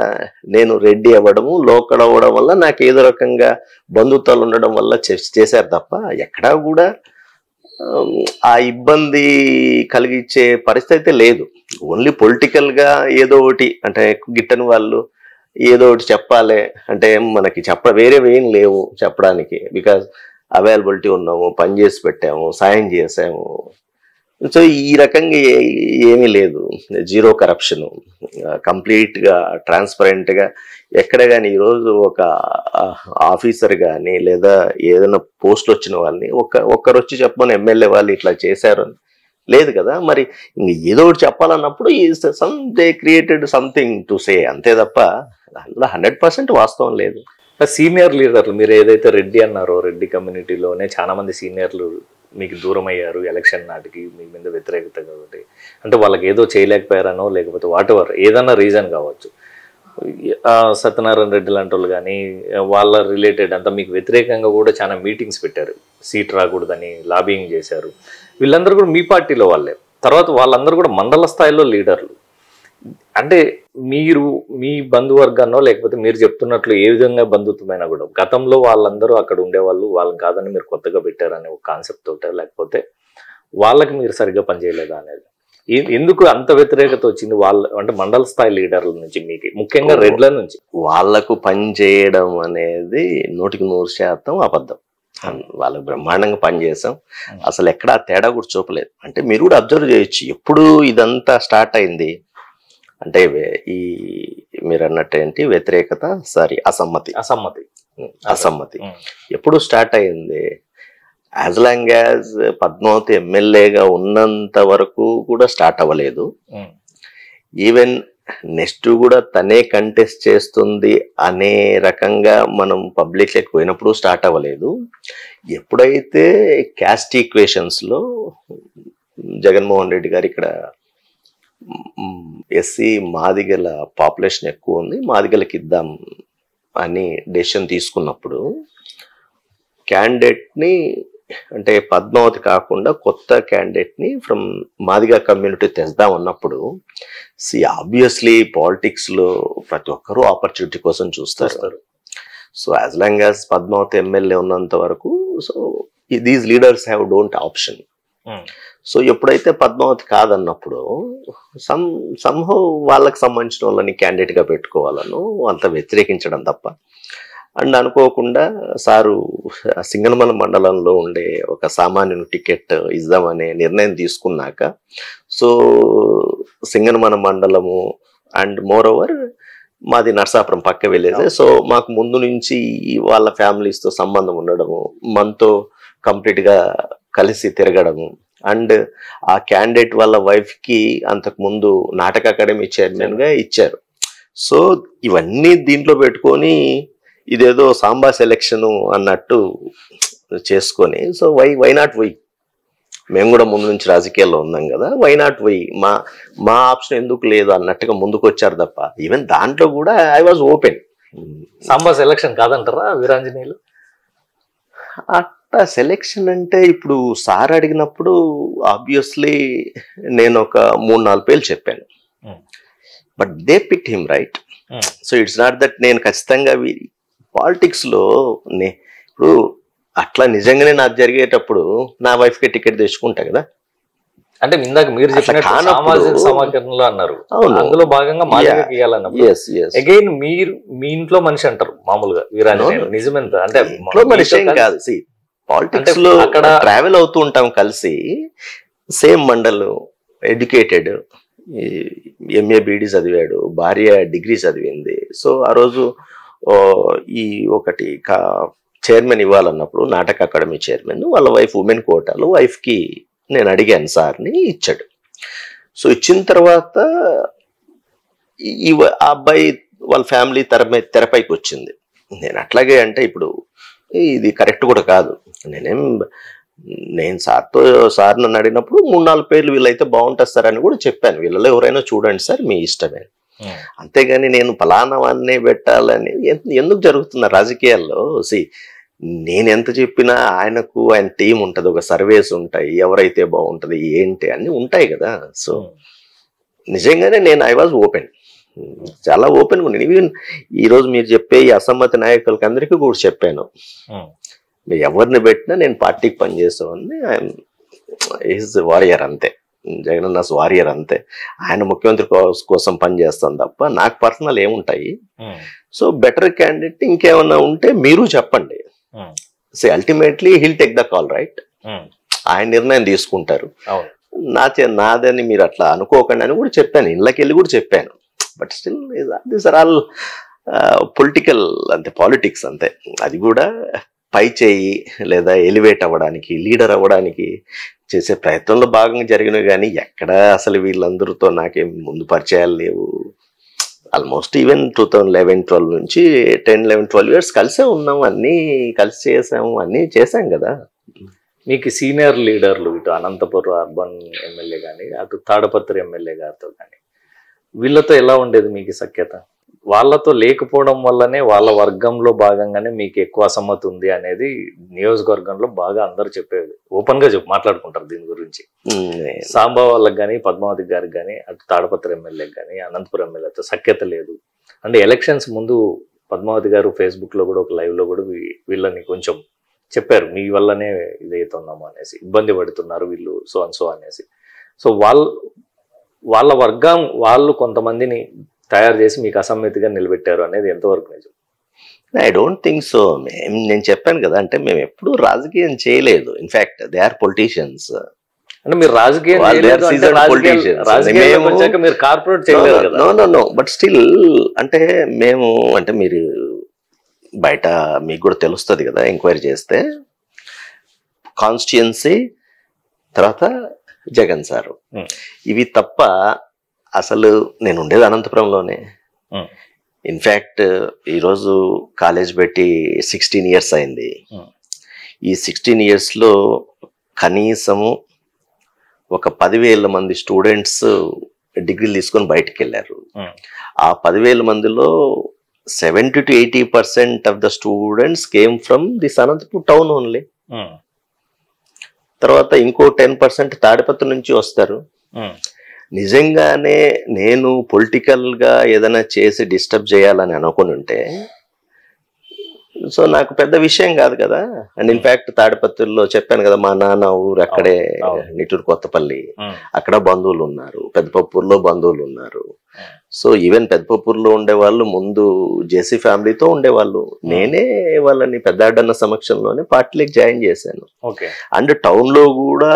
Speaker 2: నేను రెడ్డి అవ్వడము, లోకల్ అవ్వడం వల్ల నాకు ఏదో రకంగా బంధుత్వాలు ఉండడం వల్ల చేశారు తప్ప, ఎక్కడా కూడా ఆ ఇబ్బంది కలిగించే పరిస్థితి లేదు. ఓన్లీ పొలిటికల్గా ఏదో ఒకటి అంటే గిట్టని వాళ్ళు ఏదో ఒకటి చెప్పాలి అంటే మనకి వేరే ఏం లేవు చెప్పడానికి. బికాజ్ అవైలబిలిటీ ఉన్నాము, పని చేసి పెట్టాము, సాయం చేసాము. సో ఈ రకంగా ఏమీ లేదు. జీరో కరప్షన్, కంప్లీట్గా ట్రాన్స్పరెంట్గా ఎక్కడ కానీ ఈరోజు ఒక ఆఫీసర్ కానీ లేదా ఏదైనా పోస్టులు వచ్చిన వాళ్ళని ఒక్కరు వచ్చి చెప్పమని ఎమ్మెల్యే వాళ్ళు ఇట్లా చేశారు అని లేదు కదా. మరి ఏదో ఒకటి చెప్పాలన్నప్పుడు they created something to say, అంతే తప్ప అందులో 100% వాస్తవం లేదు.
Speaker 1: సీనియర్ లీడర్లు మీరు ఏదైతే రెడ్డి అన్నారో, రెడ్డి కమ్యూనిటీలోనే చాలా మంది సీనియర్లు మీకు దూరం అయ్యారు ఎలక్షన్ నాటికి, మీ మీద వ్యతిరేకత కాబట్టి, అంటే వాళ్ళకి ఏదో చేయలేకపోయారనో లేకపోతే వాట్ ఎవర్ ఏదన్నా రీజన్ కావచ్చు. సత్యనారాయణ రెడ్డి లాంటి వాళ్ళు కానీ వాళ్ళ రిలేటెడ్ అంతా మీకు వ్యతిరేకంగా కూడా చాలా మీటింగ్స్ పెట్టారు, సీట్ రాకూడదని లాబింగ్ చేశారు. వీళ్ళందరూ కూడా మీ పార్టీలో వాళ్ళే, తర్వాత వాళ్ళందరూ కూడా మండల స్థాయిలో లీడర్లు. అంటే మీరు మీ బంధువర్గాన్నో లేకపోతే మీరు చెప్తున్నట్లు ఏ విధంగా బంధుత్వమైనా కూడా గతంలో వాళ్ళందరూ అక్కడ ఉండేవాళ్ళు, వాళ్ళని కాదని మీరు కొత్తగా పెట్టారనే ఒక కాన్సెప్ట్ తోట, లేకపోతే వాళ్ళకి మీరు సరిగ్గా పనిచేయలేదా అనేది ఎందుకు అంత వ్యతిరేకత వచ్చింది? వాళ్ళ అంటే మండల స్థాయి లీడర్ల నుంచి, మీకు ముఖ్యంగా రెడ్ల నుంచి.
Speaker 2: వాళ్లకు పని చేయడం అనేది 100% అబద్ధం. వాళ్ళకు బ్రహ్మాండంగా పనిచేసాం, అసలు ఎక్కడ తేడా కూడా చూపలేదు. అంటే మీరు కూడా అబ్జర్వ్ చేయొచ్చు, ఎప్పుడు ఇదంతా స్టార్ట్ అయింది అంటే ఈ మీరు అన్నట్టు ఏంటి వ్యతిరేకత, సారీ అసమ్మతి ఎప్పుడు స్టార్ట్ అయింది? యాజ్ లాంగ్ యాజ్ పద్మావతి ఎమ్మెల్యేగా ఉన్నంత వరకు కూడా స్టార్ట్ అవ్వలేదు. ఈవెన్ నెక్స్ట్ కూడా తనే కంటెస్ట్ చేస్తుంది అనే రకంగా మనం పబ్లిక్ లెక్క పోయినప్పుడు స్టార్ట్ అవ్వలేదు. ఎప్పుడైతే క్యాస్ట్ ఈక్వేషన్స్లో జగన్మోహన్ రెడ్డి గారు ఇక్కడ ఎస్సీ మాదిగల పాపులేషన్ ఎక్కువ ఉంది, మాదిగలకి ఇద్దాం అని డెసిషన్ తీసుకున్నప్పుడు క్యాండిడేట్ని అంటే పద్మావతి కాకుండా కొత్త క్యాండిడేట్ని ఫ్రమ్ మాదిగా కమ్యూనిటీ తెద్దాం అన్నప్పుడు ఆబ్వియస్లీ పాలిటిక్స్లో ప్రతి ఒక్కరూ ఆపర్చునిటీ కోసం చూస్తారు. So as long as Padmavati MLA ఉన్నంత వరకు so these leaders have don't option. So ఎప్పుడైతే పద్మావతి కాదన్నప్పుడు సంహౌ వాళ్ళకి సంబంధించిన వాళ్ళని క్యాండిడేట్గా పెట్టుకోవాలను అంత వ్యతిరేకించడం తప్ప అండ్ అనుకోకుండా సారు సింగనమల మండలంలో ఉండే ఒక సామాన్యుని టికెట్ ఇద్దామనే నిర్ణయం తీసుకున్నాక, సో సింగనమల మండలము అండ్ మోర్ ఓవర్ మాది నర్సాపురం పక్క విలేజ్. సో మాకు ముందు నుంచి వాళ్ళ ఫ్యామిలీస్తో సంబంధం ఉండడము, మనతో కంప్లీట్గా కలిసి తిరగడము, అండ్ ఆ క్యాండిడేట్ వాళ్ళ వైఫ్కి అంతకుముందు నాటక అకాడమీ చైర్మన్గా ఇచ్చారు. సో ఇవన్నీ దీంట్లో పెట్టుకొని ఇదేదో సాంబా సెలెక్షన్ అన్నట్టు చేసుకొని, సో వై నాట్ వై, మేము కూడా ముందు నుంచి రాజకీయాల్లో ఉన్నాం కదా, వై నాట్ వై, మా ఆప్షన్ ఎందుకు లేదు అన్నట్టుగా ముందుకు వచ్చారు తప్ప, ఈవెన్ దాంట్లో కూడా I was open.
Speaker 1: Samba selection కాదంటారా వీరాంజనేయులు?
Speaker 2: అట్లా సెలెక్షన్ అంటే ఇప్పుడు సార్ అడిగినప్పుడు ఆబ్వియస్లీ నేను ఒక 3-4 పేర్లు చెప్పాను, but they pick him right. So it's not that నేను ఖచ్చితంగా పాలిటిక్స్లో ఇప్పుడు అట్లా నిజంగానే నాకు జరిగేటప్పుడు నా వైఫ్కి టికెట్ తెచ్చుకుంటా కదా.
Speaker 1: అంటే ఇందాక మీరు చెప్పినట్టు సామాజిక సమీకరణలో అన్నారు, అందులో భాగంగా మాదిగకి ఇవ్వాలన్నప్పుడు అగైన్ మీరు మీ ఇంట్లో మనిషి అంటారు మామూలుగా వీరాంజనేయులు, నిజమెంత అంటే
Speaker 2: ఇంట్లో మనిషి ఏం కాదు. పాలిటిక్స్ లో అక్కడ ట్రావెల్ అవుతూ ఉంటాం కలిసి, same mandal, educated, MA BEd చదివాడు, భార్య డిగ్రీ చదివింది. సో ఆ రోజు ఈ ఒకటి చైర్మన్ ఇవ్వాలన్నప్పుడు నాటక అకాడమీ చైర్మన్ వాళ్ళ వైఫ్ ఉమెన్ కోటాలో వైఫ్కి నేను అడిగాను, సార్ని ఇచ్చాడు. సో ఇచ్చిన తర్వాత ఈ అబ్బాయి వాళ్ళ ఫ్యామిలీ తెరపైకి వచ్చింది. నేను అట్లాగే అంటే ఇప్పుడు ఇది కరెక్ట్ కూడా కాదు, నేను సార్ నన్ను అడిగినప్పుడు 3-4 పేర్లు వీళ్ళైతే బాగుంటుంది సార్ అని కూడా చెప్పాను, వీళ్ళలో ఎవరైనా చూడండి సార్ మీ ఇష్టమే. అంతేగాని నేను ఫలానా వాడినే పెట్టాలని ఎందుకు జరుగుతున్న రాజకీయాల్లో? నేను ఎంత చెప్పినా ఆయన టీం ఉంటుంది, ఒక సర్వేస్ ఉంటాయి, ఎవరైతే బాగుంటుంది ఏంటి అన్ని ఉంటాయి కదా. సో నిజంగానే నేను ఐ వాజ్ ఓపెన్, చాలా ఓపెన్గా ఉన్నాను. ఈవెన్ ఈరోజు మీరు చెప్పే ఈ అసమ్మతి నాయకులకి అందరికీ కూడా చెప్పాను, మీరు ఎవరిని పెట్టినా నేను పార్టీకి పనిచేస్తామని. ఈజ్ వారియర్ అంతే, జగనన్న వారియర్ అంతే. ఆయన ముఖ్యమంత్రి కోసం పనిచేస్తాను తప్ప నాకు పర్సనల్ ఏముంటాయి. సో బెటర్ క్యాండిడేట్ ఇంకేమన్నా ఉంటే మీరు చెప్పండి. Ultimately hill take the call right, ఆయన నిర్ణయం తీసుకుంటారు. నాదని మీరు అట్లా అనుకోకండి అని కూడా చెప్పాను, ఇళ్ళకి వెళ్ళి కూడా చెప్పాను. But still these are all political, అంతే పాలిటిక్స్ అంతే. అది కూడా పై చేయి లేదా ఎలివేట్ అవ్వడానికి, లీడర్ అవ్వడానికి చేసే ప్రయత్నంలో భాగంగా జరిగినవి. కానీ ఎక్కడ అసలు వీళ్ళందరితో నాకేం ముందు పరిచయాలు లేవు. ఆల్మోస్ట్ ఈవెన్ 2011-12 నుంచి 10-11-12 years కలిసే ఉన్నాము, అన్నీ కలిసి చేసాము, అన్నీ చేసాం కదా.
Speaker 1: మీకు సీనియర్ లీడర్లు ఇటు అనంతపురం అర్బన్ ఎమ్మెల్యే కానీ అటు తాడపత్రి ఎమ్మెల్యే గారితో కానీ వీళ్ళతో ఎలా ఉండేది మీకు సఖ్యత? వాళ్ళతో లేకపోవడం వల్లనే వాళ్ళ వర్గంలో భాగంగానే మీకు ఎక్కువ అసమ్మతి ఉంది అనేది నియోజకవర్గంలో బాగా అందరు చెప్పేది, ఓపెన్ గా మాట్లాడుకుంటారు దీని గురించి. సాంబా వాళ్ళకి కానీ పద్మావతి గారికి కానీ అటు తాడపత్రి ఎమ్మెల్యేకి కానీ అనంతపురం ఎమ్మెల్యేతో సఖ్యత లేదు అంటే ఎలక్షన్స్ ముందు పద్మావతి గారు ఫేస్బుక్ లో కూడా ఒక లైవ్ లో కూడా వీళ్ళని కొంచెం చెప్పారు, మీ వల్లనే ఇదవుతున్నాము అనేసి, ఇబ్బంది పడుతున్నారు వీళ్ళు సో అనేసి. సో వాళ్ళ వర్గం వాళ్ళు కొంతమందిని తయారు చేసి మీకు అసమ్మతిగా నిలబెట్టారు అనేది ఎంతవరకు నిజం?
Speaker 2: I don't think so. నేను చెప్పాను కదా, అంటే మేము ఎప్పుడు రాజకీయం చేయలేదు. In fact they are politicians.
Speaker 1: అంటే మీరు రాజకీయం మీరు కార్పొరేట్ చేయలేదు కదా.
Speaker 2: నో బట్ స్టిల్ అంటే మేము అంటే మీరు బయట మీకు కూడా తెలుస్తుంది కదా, ఎంక్వైరీ చేస్తే కాన్స్టిట్యుయెన్సీ తర్వాత జగన్ సారు, ఇవి తప్ప అసలు నేను ఉండేది అనంతపురంలోనే. ఇన్ఫ్యాక్ట్ ఈరోజు కాలేజ్ పెట్టి 16 years అయింది. ఈ 16 yearsలో కనీసము ఒక 10,000 మంది స్టూడెంట్స్ డిగ్రీలు తీసుకొని బయటకు వెళ్ళారు. ఆ 10,000 మందిలో 70 to 80% of the students came from this Anantapur town only. తర్వాత ఇంకో 10% తాడిపత్రి నుంచి వస్తారు. నిజంగానే నేను పొలిటికల్ గా ఏదైనా చేసి డిస్టర్బ్ చేయాలని అనుకుని ఉంటే సో నాకు పెద్ద విషయం కాదు కదా. అండ్ ఇన్ఫాక్ట్ తాడిపత్రిలో చెప్పాను కదా, మా నాన్న ఊరు అక్కడే, నిట్టూరు కొత్తపల్లి, అక్కడ బంధువులు ఉన్నారు, పెద్దపప్పూరులో బంధువులు ఉన్నారు. సో ఈవెన్ పెద్దపప్పూరులో ఉండేవాళ్ళు ముందు జేసీ ఫ్యామిలీతో ఉండేవాళ్ళు. నేనే వాళ్ళని పెద్దాడన్న సమక్షంలోనే పార్టీలోకి జాయిన్ చేశాను. అండ్ టౌన్ లో కూడా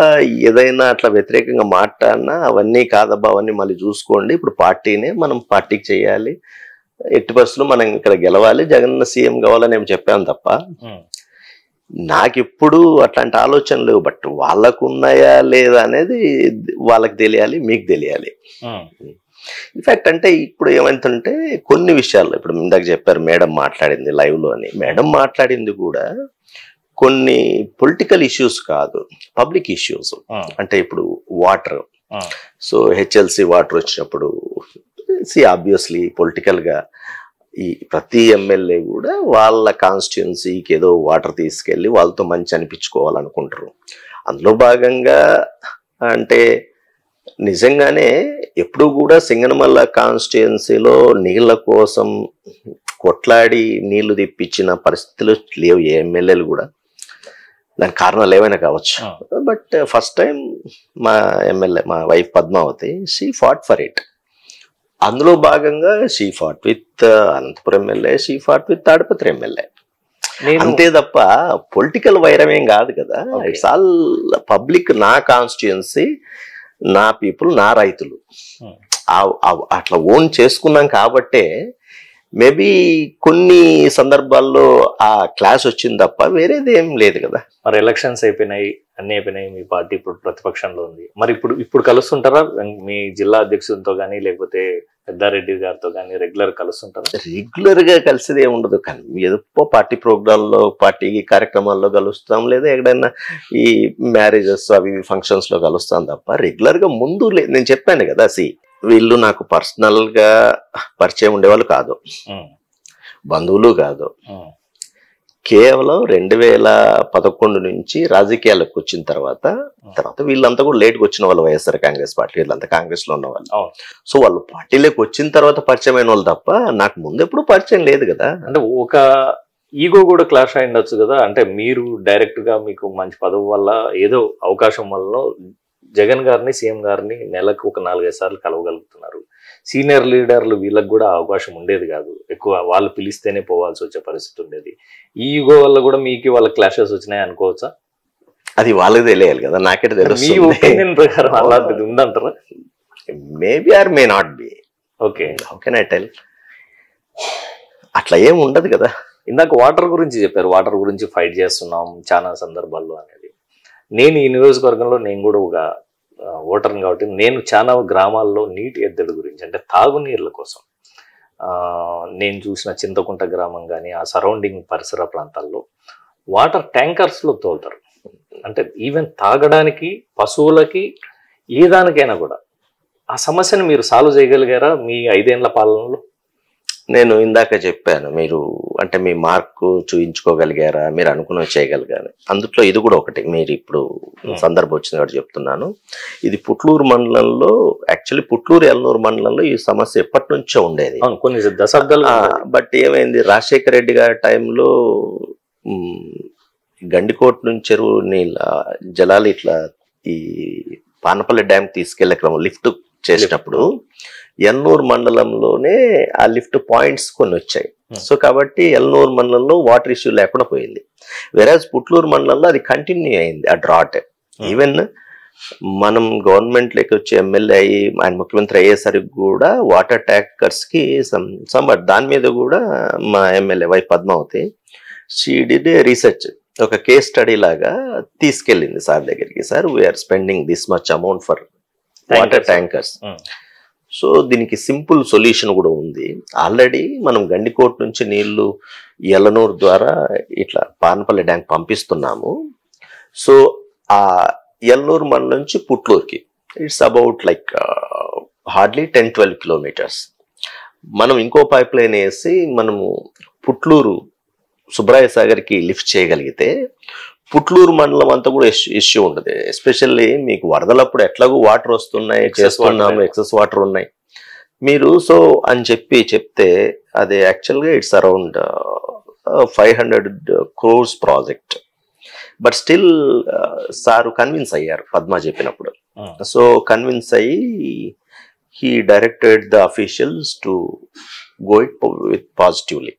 Speaker 2: ఏదైనా అట్లా వ్యతిరేకంగా మాట్లాడినా అవన్నీ కాదబ్బా, అవన్నీ మళ్ళీ చూసుకోండి, ఇప్పుడు పార్టీనే మనం పార్టీకి చేయాలి, ఎట్టి పరిస్థితుల్లో మనం ఇక్కడ గెలవాలి, జగన్ సీఎం కావాలని ఏమి చెప్పాను తప్ప నాకెప్పుడు అట్లాంటి ఆలోచన లేవు. బట్ వాళ్ళకు ఉన్నాయా లేదా అనేది వాళ్ళకి తెలియాలి, మీకు తెలియాలి. ఇన్ఫాక్ట్ అంటే ఇప్పుడు ఏమైందంటే కొన్ని విషయాల్లో, ఇప్పుడు ఇందాక చెప్పారు మేడం మాట్లాడింది లైవ్ లో అని, మేడం మాట్లాడింది కూడా కొన్ని పొలిటికల్ ఇష్యూస్ కాదు, పబ్లిక్ ఇష్యూస్. అంటే ఇప్పుడు వాటర్, సో హెచ్ఎల్సి వాటర్ వచ్చినప్పుడు ఆబ్వియస్లీ పొలిటికల్ గా ఈ ప్రతి ఎమ్మెల్యే కూడా వాళ్ళ కాన్స్టిట్యున్సీకి ఏదో వాటర్ తీసుకెళ్లి వాళ్ళతో మంచి అనిపించుకోవాలనుకుంటారు. అందులో భాగంగా అంటే నిజంగానే ఎప్పుడు కూడా సింగనమల్ల కాన్స్టిట్యున్సీలో నీళ్ల కోసం కొట్లాడి నీళ్లు తెప్పించిన పరిస్థితులు లేవు ఏ ఎమ్మెల్యేలు కూడా. దానికి కారణాలు ఏమైనా కావచ్చు. బట్ ఫస్ట్ టైం మా ఎమ్మెల్యే, మా wife Padmavati, she fought for it. అందులో భాగంగా she fought with Anantapuram MLA, she fought with Tadipatri MLA. అంతే తప్ప పొలిటికల్ వైరమేం కాదు కదా. ఇట్స్ ఆల్ పబ్లిక్, నా కాన్స్టిట్యుయెన్సీ, నా పీపుల్, నా రైతులు అట్లా ఓన్ చేసుకున్నాం కాబట్టే మేబీ కొన్ని సందర్భాల్లో ఆ క్లాస్ వచ్చింది తప్ప వేరేది ఏం లేదు కదా.
Speaker 1: మరి ఎలక్షన్స్ అయిపోయినాయి, అన్ని అయిపోయినాయి, మీ పార్టీ ఇప్పుడు ప్రతిపక్షంలో ఉంది. మరి ఇప్పుడు కలుస్తుంటారా మీ జిల్లా అధ్యక్షులతో కానీ లేకపోతే పెద్దారెడ్డి గారితో కానీ రెగ్యులర్ కలుస్తుంటారా?
Speaker 2: రెగ్యులర్ గా కలిసేది ఏముండదు, కానీ ఏదో పార్టీ ప్రోగ్రామ్ లో, పార్టీ కార్యక్రమాల్లో కలుస్తాం, లేదా ఎక్కడైనా ఈ మ్యారేజెస్ అవి ఫంక్షన్స్ లో కలుస్తాం తప్ప రెగ్యులర్ గా ముందు లేదు. నేను చెప్పాను కదా, వీళ్ళు నాకు పర్సనల్ గా పరిచయం ఉండేవాళ్ళు కాదు, బంధువులు కాదు. కేవలం 2011 నుంచి రాజకీయాలకు వచ్చిన తర్వాత వీళ్ళంతా కూడా లేట్గా వచ్చిన వాళ్ళు, వైఎస్ఆర్ కాంగ్రెస్ పార్టీ, వీళ్ళంతా కాంగ్రెస్ లో ఉన్న వాళ్ళు. సో వాళ్ళు పార్టీలోకి వచ్చిన తర్వాత పరిచయమైన వాళ్ళు తప్ప నాకు ముందు ఎప్పుడు పరిచయం లేదు కదా.
Speaker 1: అంటే ఒక ఈగో కూడా క్లాష్ అయి ఉండొచ్చు కదా. అంటే మీరు డైరెక్ట్ గా మీకు మంచి పదవి వల్ల, ఏదో అవకాశం వల్ల జగన్ గారిని, సీఎం గారిని నెలకు ఒక 4-5 సార్లు కలవగలుగుతున్నారు. సీనియర్ లీడర్లు వీళ్ళకి కూడా అవకాశం ఉండేది కాదు, ఎక్కువ వాళ్ళు పిలిస్తేనే పోవాల్సి వచ్చే పరిస్థితి ఉండేది. ఈ యుగో వల్ల కూడా మీకు వాళ్ళ క్లాషెస్ వచ్చినాయి అనుకోవచ్చా?
Speaker 2: అది వాళ్ళకి తెలియాలి కదా, నాకే తెలుసు.
Speaker 1: మీ ఒపీనియన్ ప్రకారం అలాంటిది ఉందంటారా?
Speaker 2: Maybe or may not be.
Speaker 1: Okay,
Speaker 2: how can I tell? అట్లా ఏం ఉండదు కదా.
Speaker 1: ఇందాక వాటర్ గురించి చెప్పారు, వాటర్ గురించి ఫైట్ చేస్తున్నాం చాలా సందర్భాల్లో అనేది. నేను ఈ నియోజకవర్గంలో నేను కూడా ఒక ఓటర్ని కాబట్టి నేను చాలా గ్రామాల్లో నీటి ఎద్దడి గురించి, అంటే తాగునీళ్ళ కోసం నేను చూసిన చింతకుంట గ్రామం కానీ ఆ సరౌండింగ్ పరిసర ప్రాంతాల్లో వాటర్ ట్యాంకర్స్లో తోలుతారు. అంటే ఈవెన్ తాగడానికి, పశువులకి, ఏ దానికైనా కూడా. ఆ సమస్యను మీరు సాల్వ్ చేయగలిగారా మీ 5 ఏళ్ల పాలనలో?
Speaker 2: నేను ఇందాక చెప్పాను, మీరు అంటే మీ మార్కు చూయించుకోగలిగారా, మీరు అనుకున్న చేయగలిగారు. అందుట్లో ఇది కూడా ఒకటి. మీరు ఇప్పుడు సందర్భం వచ్చింది కాబట్టి చెప్తున్నాను. ఇది పుట్లూరు మండలంలో, యాక్చువల్లీ పుట్లూరు ఎల్నూరు మండలంలో ఈ సమస్య ఎప్పటి నుంచో ఉండేది,
Speaker 1: కొన్ని దశాబ్దాలు.
Speaker 2: బట్ ఏమైంది, రాజశేఖర రెడ్డి గారి టైంలో గండికోట నుంచి చెరువు నీళ్ళ జలాలు ఇట్లా ఈ పానపల్లి డ్యామ్ తీసుకెళ్లే క్రమం లిఫ్ట్ చేసినప్పుడు ఎల్నూరు మండలంలోనే ఆ లిఫ్ట్ పాయింట్స్ కొన్ని వచ్చాయి. సో కాబట్టి ఎల్నూరు మండలంలో వాటర్ ఇష్యూ లేకుండా పోయింది. వెరాజ్ పుట్లూరు మండలంలో అది కంటిన్యూ అయింది ఆ డ్రాట్. ఈవెన్ మనం గవర్నమెంట్ లోకి వచ్చి ఎమ్మెల్యే అయ్యి ఆయన ముఖ్యమంత్రి అయ్యేసరికి కూడా వాటర్ ట్యాంకర్స్ కి దాని మీద కూడా మా MLA Y Padmavati she did research, ఒక కేస్ స్టడీ లాగా తీసుకెళ్ళింది సార్ దగ్గరికి. Sir we're spending this much amount for water tankers. So దీనికి సింపుల్ సొల్యూషన్ కూడా ఉంది. ఆల్రెడీ మనం గండికోట నుంచి నీళ్లు ఎలనూరు ద్వారా ఇట్లా పానపల్లి డ్యాంక్ పంపిస్తున్నాము. సో ఆ ఎల్నూరు మండలం నుంచి పుట్లూరుకి it's about like hardly 10-12 kilometres. మనం ఇంకో పైప్ లైన్ వేసి మనము పుట్లూరు సుబ్రాయ సాగర్కి లిఫ్ట్ చేయగలిగితే పుట్లూరు మండలం అంతా కూడా ఇష్యూ ఉండదు. ఎస్పెషల్లీ మీకు వరదలప్పుడు ఎట్లాగూ వాటర్ వస్తున్నాయి, చేస్తున్నాము, ఎక్సెస్ వాటర్ ఉన్నాయి మీరు. సో అని చెప్తే అది యాక్చువల్గా it's around 500 crores project. But still sir convince అయ్యారు పద్మ చెప్పినప్పుడు. సో కన్విన్స్ అయ్యి he directed the officials to go it with positively,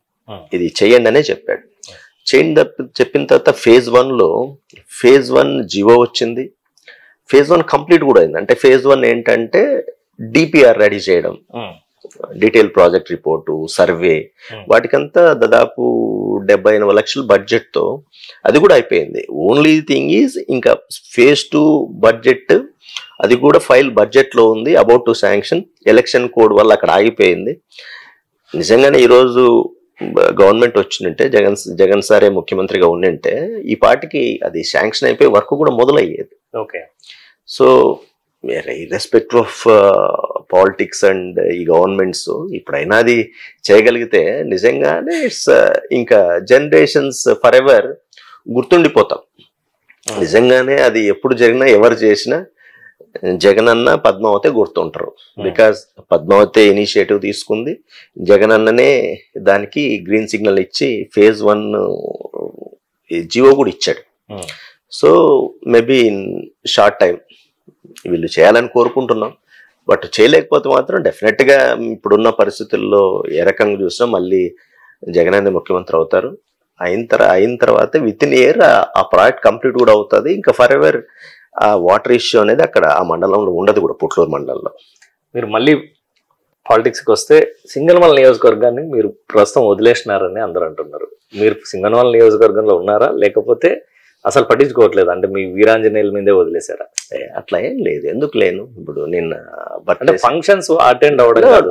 Speaker 2: ఇది చేయండి అనే చెప్పాడు. చేయండి చెప్పిన తర్వాత ఫేజ్ 1 జివో వచ్చింది. ఫేజ్ 1 కంప్లీట్ కూడా అయింది. అంటే ఫేజ్ 1 ఏంటంటే డిపిఆర్ రెడీ చేయడం, డీటెయిల్ ప్రాజెక్ట్ రిపోర్టు, సర్వే, వాటికంతా దాదాపు 70-80 లక్షల బడ్జెట్ తో అది కూడా అయిపోయింది. ఓన్లీ థింగ్ ఈజ్ ఇంకా ఫేజ్ 2 బడ్జెట్, అది కూడా ఫైల్ బడ్జెట్ లో ఉంది, about to sanction. Election code వల్ల అక్కడ ఆగిపోయింది. నిజంగానే ఈరోజు గవర్నమెంట్ వచ్చిందంటే జగన్ సారే ముఖ్యమంత్రిగా ఉండింటే ఈ పార్టీకి అది శాంక్షన్ అయిపోయి వర్క్ కూడా మొదలయ్యేది.
Speaker 1: Okay.
Speaker 2: So irrespective of politics and ఈ గవర్నమెంట్స్ ఇప్పుడైనా అది చేయగలిగితే నిజంగానే ఇట్స్ ఇంకా జనరేషన్స్ ఫర్ ఎవర్ గుర్తుండిపోతాం. నిజంగానే అది ఎప్పుడు జరిగినా ఎవరు చేసినా జగనన్న పద్మావతి గుర్తుంటారు. బికాస్ పద్మావతి ఇనిషియేటివ్ తీసుకుంది, జగనన్ననే దానికి గ్రీన్ సిగ్నల్ ఇచ్చి ఫేజ్ 1 జియో కూడా ఇచ్చాడు. So maybe in short time వీళ్ళు చేయాలని కోరుకుంటున్నాం. బట్ చేయలేకపోతే మాత్రం డెఫినెట్ గా ఇప్పుడున్న పరిస్థితుల్లో ఏ రకంగా చూసినా మళ్ళీ జగనన్న ముఖ్యమంత్రి అవుతారు. అయిన తర్వాత విత్ ఇన్ ఇయర్ ఆ ప్రాజెక్ట్ కంప్లీట్ కూడా అవుతుంది. ఇంకా ఫర్ ఎవర్ ఆ వాటర్ ఇష్యూ అనేది అక్కడ ఆ మండలంలో ఉండదు కూడా, పుట్లూరు మండలంలో.
Speaker 1: మీరు మళ్ళీ పాలిటిక్స్కి వస్తే సింగనమల నియోజకవర్గాన్ని మీరు ప్రస్తుతం వదిలేసినారని అందరూ అంటున్నారు. మీరు సింగనమల నియోజకవర్గంలో ఉన్నారా, లేకపోతే అసలు పట్టించుకోవట్లేదు, అంటే మీ వీరాంజనేయుల మీదే వదిలేశారా?
Speaker 2: అట్లా ఏం లేదు, ఎందుకు లేను. ఇప్పుడు నిన్న
Speaker 1: ఫంక్షన్స్ అటెండ్ అవ్వడం,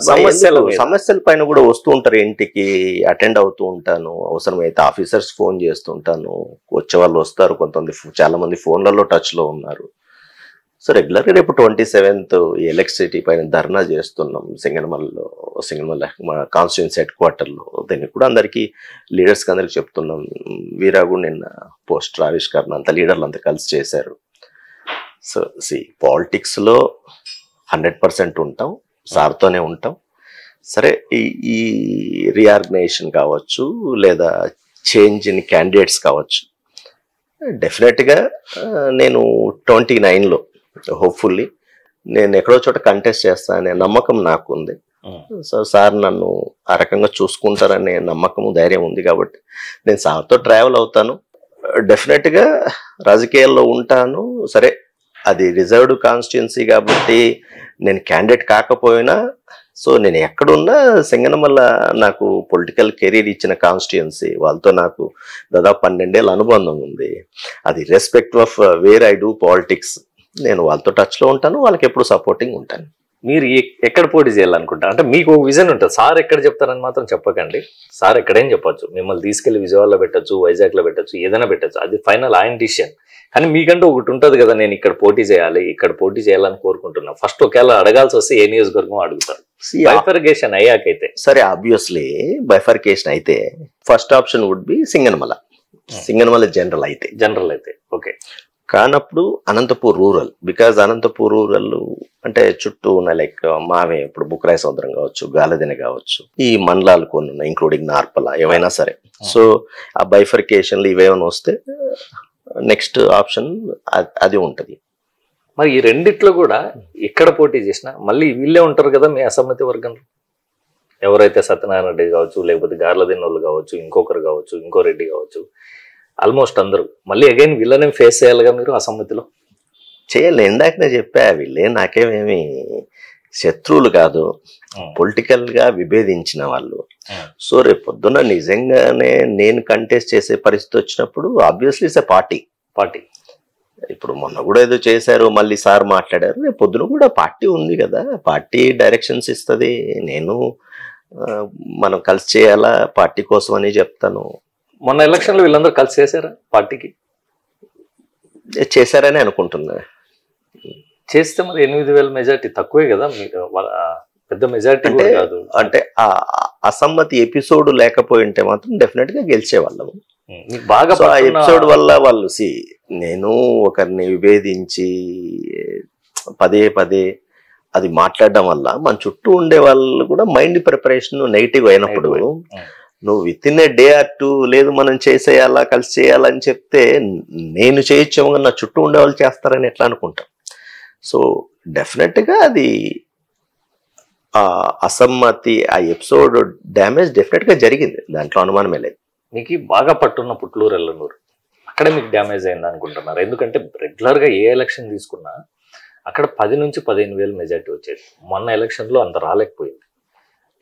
Speaker 2: సమస్యల పైన కూడా వస్తూ ఉంటారు, ఇంటికి అటెండ్ అవుతూ ఉంటాను. అవసరమైతే ఆఫీసర్స్ ఫోన్ చేస్తుంటాను, వచ్చే వాళ్ళు వస్తారు. కొంతమంది చాలా మంది ఫోన్లలో టచ్ లో ఉన్నారు. సో రెగ్యులర్ గా రేపు 27th ఎలక్ట్రిసిటీ పైన ధర్నా చేస్తున్నాం సింగనమల మా కాన్స్టిట్యూన్సీ హెడ్ క్వార్టర్ లో. దీన్ని కూడా అందరికి లీడర్స్ కి అందరికి చెప్తున్నాం. వీరా కూడా నిన్న పోస్టర్ ఆవిష్కరణ అంతా లీడర్లు అంతా కలిసి చేశారు. సో పాలిటిక్స్ లో 100% ఉంటాం, సార్తోనే ఉంటాం. సరే ఈ రీఆర్గనైజేషన్ కావచ్చు లేదా చేంజ్ ఇన్ క్యాండిడేట్స్ కావచ్చు, డెఫినెట్ గా నేను 29లో హోప్ఫుల్లీ నేను ఎక్కడో చోట కంటెస్ట్ చేస్తా అనే నమ్మకం నాకు ఉంది. సో సార్ నన్ను ఆ రకంగా చూసుకుంటారనే నమ్మకం, ధైర్యం ఉంది. కాబట్టి నేను సార్తో ట్రావెల్ అవుతాను, డెఫినెట్ గా రాజకీయాల్లో ఉంటాను. సరే అది రిజర్వ్డ్ కాన్స్టిట్యున్సీ కాబట్టి నేను క్యాండిడేట్ కాకపోయినా, సో నేను ఎక్కడున్నా సింగనమల నాకు పొలిటికల్ కెరీర్ ఇచ్చిన కాన్స్టిట్యున్సీ, వాళ్ళతో నాకు దాదాపు 12 ఏళ్ళ అనుబంధం ఉంది. అది respect of where I do politics, నేను వాళ్ళతో టచ్ లో ఉంటాను, వాళ్ళకి ఎప్పుడు సపోర్టింగ్ ఉంటాను.
Speaker 1: మీరు ఎక్కడ పోటీ చేయాలనుకుంటారు? అంటే మీకు ఒక విజన్ ఉంటుంది, సార్ ఎక్కడ చెప్తారని మాత్రం చెప్పకండి. సార్ ఎక్కడేం చెప్పొచ్చు, మిమ్మల్ని తీసుకెళ్లి విజయవాడలో పెట్టచ్చు, వైజాగ్ లో పెట్టచ్చు, ఏదైనా పెట్టచ్చు, అది ఫైనల్ ఆయన డిసిషన్. కానీ మీకంటూ ఒకటి ఉంటుంది కదా, నేను ఇక్కడ పోటీ చేయాలి, ఇక్కడ పోటీ చేయాలని కోరుకుంటున్నా. ఫస్ట్ ఒకవేళ అడగాల్సి వస్తే ఏ నియోజకవర్గం అడుగుతారు? బైఫర్కేషన్ అయ్యాకైతే
Speaker 2: సరే, ఆబ్వియస్లీ బైఫర్కేషన్ అయితే first option would be Singanamala general అయితే ఓకే. కానప్పుడు Anantapur rural, because Anantapur rural అంటే చుట్టూ ఉన్న లైక్ మావే, ఇప్పుడు బుక్రాయ సముద్రం కావచ్చు, గాలదిన కావచ్చు, ఈ మండలాలు కొన్ని ఉన్నాయి, ఇంక్లూడింగ్ నార్పల, ఏవైనా సరే. సో ఆ బైఫర్కేషన్లు ఇవేమైనా వస్తే నెక్స్ట్ ఆప్షన్ అది ఉంటుంది.
Speaker 1: మరి ఈ రెండిట్లో కూడా ఎక్కడ పోటీ చేసినా మళ్ళీ వీళ్ళే ఉంటారు కదా మీ అసమ్మతి వర్గంలో. ఎవరైతే సత్యనారాయణ రెడ్డి కావచ్చు, లేకపోతే గార్లదిన్నోళ్ళు కావచ్చు, ఇంకొకరు కావచ్చు, ఇంకో రెడ్డి కావచ్చు, ఆల్మోస్ట్ అందరూ మళ్ళీ అగైన్ వీళ్ళనే ఫేస్ చేయాలిగా మీరు అసమ్మతిలో.
Speaker 2: చేయాలి, ఇందాకనే చెప్పా, వీళ్ళే నాకేమేమి శత్రువులు కాదు, పొలిటికల్ గా విభేదించిన వాళ్ళు. సో రేపు పొద్దున్న నిజంగానే నేను కంటెస్ట్ చేసే పరిస్థితి వచ్చినప్పుడు ఆబ్వియస్లీ ఇట్స్ ఎ పార్టీ. ఇప్పుడు మొన్న కూడా ఏదో చేశారు, మళ్ళీ సార్ మాట్లాడారు, రేపు పొద్దున కూడా పార్టీ ఉంది కదా, పార్టీ డైరెక్షన్స్ ఇస్తుంది. మనం కలిసి చేయాలా పార్టీ కోసం అని చెప్తాను.
Speaker 1: మొన్న ఎలక్షన్ లో వీళ్ళందరూ కలిసి చేశారా పార్టీకి?
Speaker 2: చేశారని అనుకుంటున్నా.
Speaker 1: చేస్తే మరి 8,000 మెజార్టీ తక్కువే కదా, పెద్ద మెజార్టీ కాదు.
Speaker 2: అంటే ఆ అసమ్మతి ఎపిసోడ్ లేకపోయి ఉంటే మాత్రం డెఫినెట్ గా గెలిచేవాళ్ళము.
Speaker 1: బాగా
Speaker 2: ఆ ఎపిసోడ్ వల్ల వాళ్ళు నేను ఒకరిని విభేదించి పదే అది మాట్లాడడం వల్ల మన చుట్టూ ఉండే వాళ్ళు కూడా మైండ్ ప్రిపరేషన్ నెగిటివ్ అయినప్పుడు నువ్వు with in a day or two లేదు మనం చేసేయాలా కలిసి చేయాలని చెప్తే నేను చేయొచ్చేమో నా చుట్టూ ఉండేవాళ్ళు చేస్తారని ఎట్లా అనుకుంటాం. సో డెఫినెట్గా అది ఆ అసమ్మతి, ఆ ఎపిసోడ్ డ్యామేజ్ డెఫినెట్గా జరిగింది, దాంట్లో అనుమానమే లేదు.
Speaker 1: మీకు బాగా పట్టున్న పుట్లూరు ఎల్లనూరు అక్కడే మీకు డ్యామేజ్ అయింది అనుకుంటున్నారు. ఎందుకంటే రెగ్యులర్గా ఏ ఎలక్షన్ తీసుకున్నా అక్కడ 10 నుంచి 15,000 మెజార్టీ వచ్చేది. మొన్న ఎలక్షన్లో అంత రాలేకపోయింది.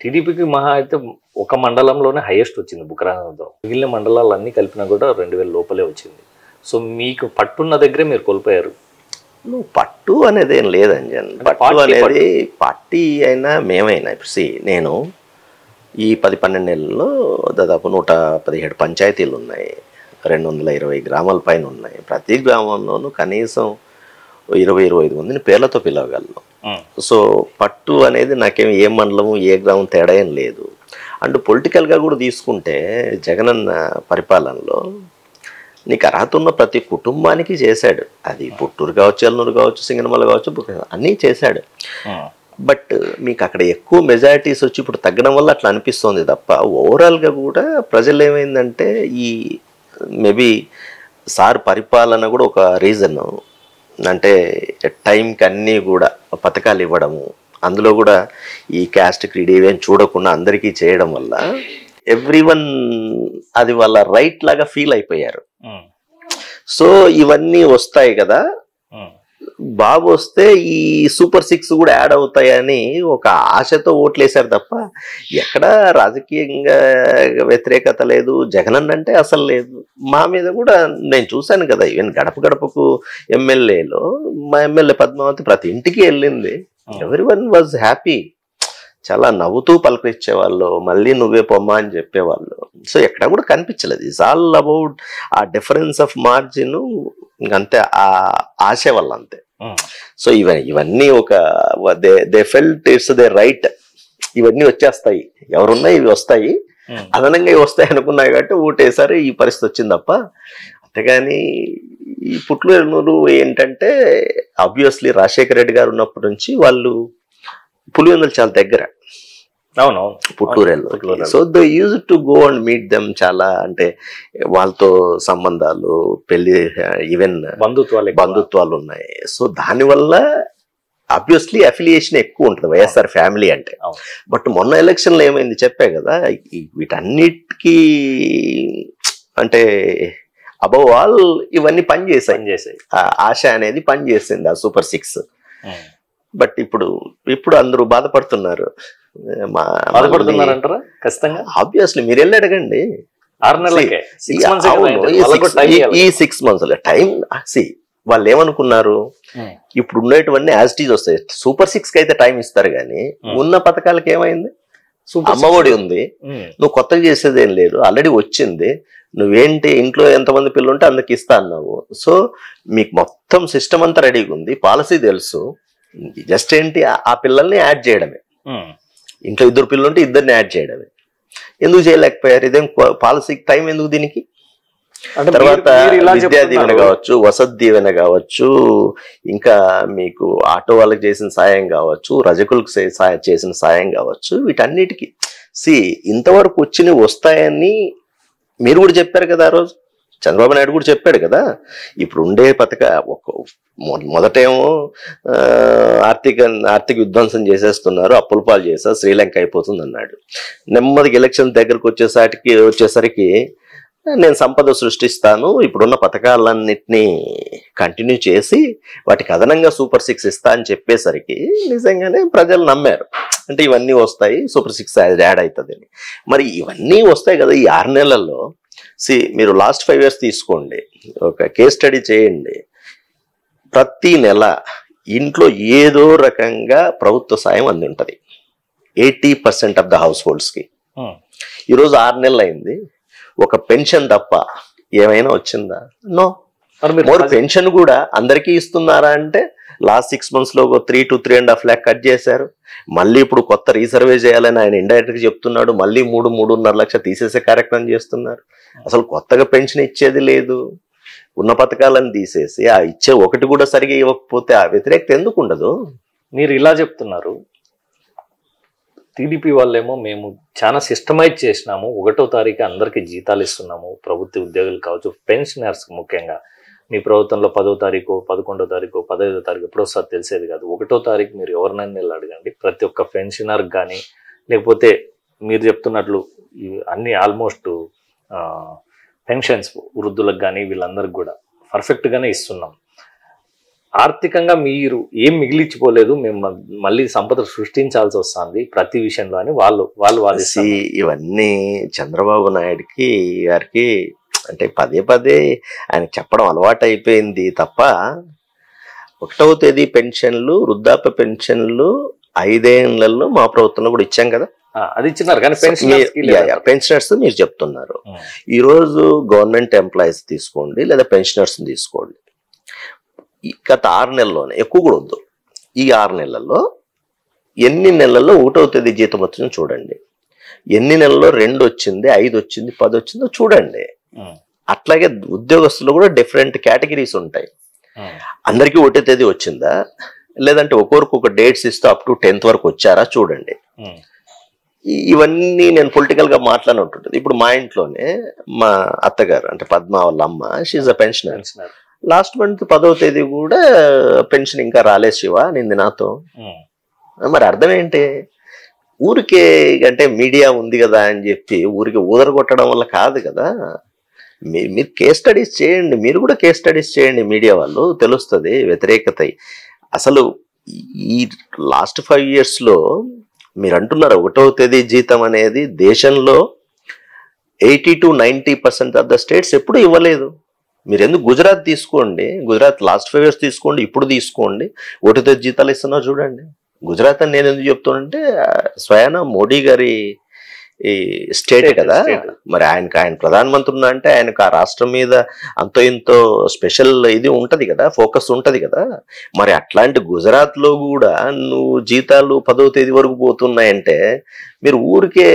Speaker 1: టీడీపీకి మహా అయితే ఒక మండలంలోనే హైయెస్ట్ వచ్చింది బుకరానంతో. మిగిలిన మండలాలు అన్నీ కలిపినా కూడా 2,000 లోపలే వచ్చింది. సో మీకు పట్టున్న దగ్గరే మీరు కోల్పోయారు.
Speaker 2: నువ్వు పట్టు అనేది ఏం లేదంజన్. పట్టు అనేది పార్టీ అయినా మేమైనా ఇప్పుడు నేను ఈ 10-12 నెలల్లో దాదాపు 117 పంచాయతీలు ఉన్నాయి, 220 గ్రామాల పైన ఉన్నాయి. ప్రతి గ్రామంలోనూ కనీసం 20-25 మందిని పేర్లతో పిలవగలను. సో పట్టు అనేది నాకేం ఏ మండలము ఏ గ్రామం తేడా ఏం లేదు. అండ్ పొలిటికల్గా కూడా తీసుకుంటే జగనన్న పరిపాలనలో నీకు అర్హత ఉన్న ప్రతి కుటుంబానికి చేశాడు. అది పుట్టూరు కావచ్చు, ఎల్లనూరు కావచ్చు, సింగనమల కావచ్చు, అన్నీ చేశాడు. బట్ మీకు అక్కడ ఎక్కువ మెజారిటీస్ వచ్చి ఇప్పుడు తగ్గడం వల్ల అట్లా అనిపిస్తుంది తప్ప ఓవరాల్గా కూడా ప్రజలు ఏమైందంటే ఈ మేబీ సార్ పరిపాలన కూడా ఒక రీజన్. అంటే టైంకి అన్నీ కూడా పథకాలు ఇవ్వడము, అందులో కూడా ఈ క్యాస్ట్ క్రీడ్ ఇవేం చూడకుండా అందరికీ చేయడం వల్ల ఎవ్రీవన్ అది వాళ్ళ రైట్ లాగా ఫీల్ అయిపోయారు. సో ఇవన్నీ వస్తాయి కదా, బాబు వస్తే ఈ సూపర్ 6 కూడా యాడ్ అవుతాయని ఒక ఆశతో ఓట్లేశారు తప్ప ఎక్కడ రాజకీయంగా వ్యతిరేకత లేదు. జగనన్న అంటే అసలు లేదు. మా మీద కూడా నేను చూశాను కదా, ఈవెన్ గడప గడపకు ఎమ్మెల్యేలో మా ఎమ్మెల్యే పద్మావతి ప్రతి ఇంటికి వెళ్ళింది. ఎవ్రీవన్ వాజ్ హ్యాపీ, చాలా నవ్వుతూ పలకరించేవాళ్ళు, మళ్ళీ నువ్వే పొమ్మా అని చెప్పేవాళ్ళు. సో ఎక్కడ కూడా కనిపించలేదు. ఇట్స్ ఆల్ అబౌట్ ఆ డిఫరెన్స్ ఆఫ్ మార్జిన్, ఇంకంతే ఆ ఆశ వల్ల అంతే. సో ఇవన్నీ ఒక they felt it's they right, ఇవన్నీ వచ్చేస్తాయి, ఎవరున్నా ఇవి వస్తాయి, అదనంగా ఇవి వస్తాయి అనుకున్నాయి కాబట్టి ఓటేసారి ఈ పరిస్థితి వచ్చింది తప్ప. అంతేగాని ఈ పుట్లూరు ఏంటంటే ఆబ్వియస్లీ రాజశేఖర రెడ్డి గారు ఉన్నప్పటి నుంచి వాళ్ళు పులివెందులు చాలా దగ్గర,
Speaker 1: అవునవును,
Speaker 2: Puttur. So they use to go and meet them. చాలా అంటే వాళ్ళతో సంబంధాలు, పెళ్లి, ఈవెన్ బంధుత్వాలు ఉన్నాయి. సో దానివల్ల ఆబ్వియస్లీ అఫిలియేషన్ ఎక్కువ ఉంటుంది వైఎస్ఆర్ ఫ్యామిలీ అంటే. బట్ మొన్న ఎలక్షన్లో ఏమైంది చెప్పే కదా, వీటన్నిటికీ అంటే అబౌవ్ ఆల్ ఇవన్నీ పనిచేసాయి. ఆశ అనేది పనిచేసింది, ఆ సూపర్ 6. బట్ ఇప్పుడు అందరూ బాధపడుతున్నారు.
Speaker 1: బాధపడుతున్నారంటారా? ఖచ్చితంగా ఆబ్వియస్లీ
Speaker 2: మీరు వెళ్ళి అడగండి.
Speaker 1: 6 నెలలకే
Speaker 2: ఈ 6 months టైం. వాళ్ళు ఏమనుకున్నారు, ఇప్పుడు ఉండేటివన్నీ యాజ్ టీజ్ వస్తాయి. సూపర్ 6 అయితే టైం ఇస్తారు కానీ ఉన్న పథకాలకి ఏమైంది? అమ్మఒడి ఉంది, నువ్వు కొత్తగా చేసేది ఏం లేదు, ఆల్రెడీ వచ్చింది. నువ్వేంటి ఇంట్లో ఎంతమంది పిల్లలు ఉంటే అందుకు ఇస్తా అన్నావు. సో మీకు మొత్తం సిస్టమ్ అంతా రెడీగా ఉంది, పాలసీ తెలుసు. జస్ట్ ఏంటి ఆ పిల్లల్ని యాడ్ చేయడమే. ఇంట్లో 2 పిల్లలు ఉంటే 2ని యాడ్ చేయడమే. ఎందుకు చేయలేకపోయారు? ఇదేం పాలసీ టైం ఎందుకు దీనికి? తర్వాత విద్యా దీవెన కావచ్చు, వసతి దీవెన కావచ్చు, ఇంకా మీకు ఆటో వాళ్ళకి చేసిన సాయం కావచ్చు, రజకులకు చేసిన సాయం కావచ్చు, వీటన్నిటికీ ఇంతవరకు వచ్చినవి వస్తాయని మీరు కూడా చెప్పారు కదా ఆ రోజు. చంద్రబాబు నాయుడు కూడా చెప్పాడు కదా, ఇప్పుడు ఉండే మొదటేమో ఆర్థిక విధ్వంసం చేసేస్తున్నారు, అప్పుల పాలు చేస్తారు, శ్రీలంక అయిపోతుంది అన్నాడు. నెమ్మదిగా ఎలక్షన్ దగ్గరకు వచ్చేసరికి నేను సంపద సృష్టిస్తాను, ఇప్పుడున్న పథకాలన్నింటినీ కంటిన్యూ చేసి వాటికి అదనంగా సూపర్ 6 ఇస్తా అని చెప్పేసరికి నిజంగానే ప్రజలు నమ్మారు. అంటే ఇవన్నీ వస్తాయి, సూపర్ 6 యాడ్ అవుతుంది అని. మరి ఇవన్నీ వస్తాయి కదా ఈ 6 నెలల్లో. మీరు లాస్ట్ 5 years తీసుకోండి, ఒక కేస్ స్టడీ చేయండి. ప్రతి నెల ఇంట్లో ఏదో రకంగా ప్రభుత్వ సాయం అంది ఉంటుంది 80% ఆఫ్ ద హౌస్ హోల్డ్స్కి. ఈరోజు 6 నెలలు అయింది, ఒక పెన్షన్ తప్ప ఏమైనా వచ్చిందా? నో. మరి పెన్షన్ కూడా అందరికీ ఇస్తున్నారా అంటే లాస్ట్ 6 months లో 3 to 3.5 lakh కట్ చేశారు. మళ్ళీ ఇప్పుడు కొత్త రీసర్వే చేయాలని ఆయన ఇండైరెక్ట్ గా చెప్తున్నాడు. మళ్ళీ 3.5 లక్షలు తీసేసే కార్యక్రమం చేస్తున్నారు. అసలు కొత్తగా పెన్షన్ ఇచ్చేది లేదు, ఉన్న పథకాలను తీసేసి ఆ ఇచ్చే ఒకటి కూడా సరిగా ఇవ్వకపోతే ఆ వ్యతిరేకత ఎందుకు ఉండదు?
Speaker 1: మీరు ఇలా చెప్తున్నారు, టీడీపీ వాళ్ళేమో మేము చాలా సిస్టమైజ్ చేసినాము, 1వ తారీఖు అందరికీ జీతాలు ఇస్తున్నాము, ప్రభుత్వ ఉద్యోగులు కావచ్చు, పెన్షనర్స్ ముఖ్యంగా మీ ప్రభుత్వంలో 10వ తారీఖు 11వ తారీఖు 15వ తారీఖు ఎప్పుడో సార్ తెలిసేది కాదు. 1వ తారీఖు మీరు ఎవరినైనా వెళ్ళి అడగండి, ప్రతి ఒక్క పెన్షనర్కి కానీ లేకపోతే మీరు చెప్తున్నట్లు అన్ని ఆల్మోస్ట్ పెన్షన్స్ వృద్ధులకు కానీ వీళ్ళందరికి కూడా పర్ఫెక్ట్గానే ఇస్తున్నాం. ఆర్థికంగా మీరు ఏం మిగిలించిపోలేదు, మేము మళ్ళీ సంపద సృష్టించాల్సి వస్తుంది ప్రతి విషయంలో అని వాళ్ళు వాదిస్తారు.
Speaker 2: ఇవన్నీ చంద్రబాబు నాయుడుకి గారికి అంటే పదే పదే ఆయన చెప్పడం అలవాటు అయిపోయింది తప్ప 1వ తేదీ పెన్షన్లు, వృద్ధాప్య పెన్షన్లు 5 ఏళ్లలో మా ప్రభుత్వంలో కూడా ఇచ్చాం కదా,
Speaker 1: అది ఇచ్చినారు. కానీ
Speaker 2: పెన్షనర్స్ మీరు చెప్తున్నారు. ఈ రోజు గవర్నమెంట్ ఎంప్లాయీస్ తీసుకోండి లేదా పెన్షనర్స్ తీసుకోండి, గత 6 నెలల్లోనే, ఎక్కువ కూడా వద్దు, ఈ 6 నెలల్లో ఎన్ని నెలల్లో 1వ తేదీ జీతం వచ్చిందో చూడండి, ఎన్ని నెలల్లో 2 వచ్చింది, 5 వచ్చింది, 10 వచ్చిందో చూడండి. అట్లాగే ఉద్యోగస్తులు కూడా డిఫరెంట్ కేటగిరీస్ ఉంటాయి. అందరికీ 1వ తేదీ వచ్చిందా, లేదంటే ఒక్కొక్కరికి ఒక డేట్స్ ఇస్తూ అప్ టు 10th వరకు వచ్చారా చూడండి. ఇవన్నీ నేను పొలిటికల్ గా మాట్లాడుతుంటుంది. ఇప్పుడు మా ఇంట్లోనే మా అత్తగారు అంటే పద్మ వాళ్ళ అమ్మ, she a pensioner. Last month 10వ తేదీ కూడా పెన్షన్ ఇంకా రాలేదు శివ నింది నాతో. మరి అర్థం ఏంటి? ఊరికే అంటే మీడియా ఉంది కదా అని చెప్పి ఊరికి ఊదరగొట్టడం వల్ల కాదు కదా. మీరు కేస్ స్టడీస్ చేయండి, మీరు కూడా కేస్ స్టడీస్ చేయండి, మీడియా వాళ్ళు, తెలుస్తుంది వ్యతిరేకత. అసలు ఈ లాస్ట్ 5 years లో మీరు అంటున్నారు 1వ తేదీ జీతం అనేది దేశంలో 80 to 90% ఆఫ్ ద స్టేట్స్ ఎప్పుడు ఇవ్వలేదు. మీరు ఎందుకు గుజరాత్ తీసుకోండి, గుజరాత్ లాస్ట్ 5 years తీసుకోండి, ఇప్పుడు తీసుకోండి, 1వ తేదీ జీతాలు ఇస్తున్నా చూడండి. గుజరాత్ అని నేను ఎందుకు చెప్తానంటే స్వయాన మోడీ గారి ఈ స్టేట్ కదా, మరి ఆయన ప్రధానమంత్రి ఉన్నా అంటే ఆయనకు ఆ రాష్ట్రం మీద అంతో ఇంతో స్పెషల్ ఇది ఉంటది కదా, ఫోకస్ ఉంటది కదా. మరి అట్లాంటి గుజరాత్ లో కూడా నువ్వు జీతాలు 10వ తేదీ వరకు పోతున్నాయంటే మీరు ఊరికే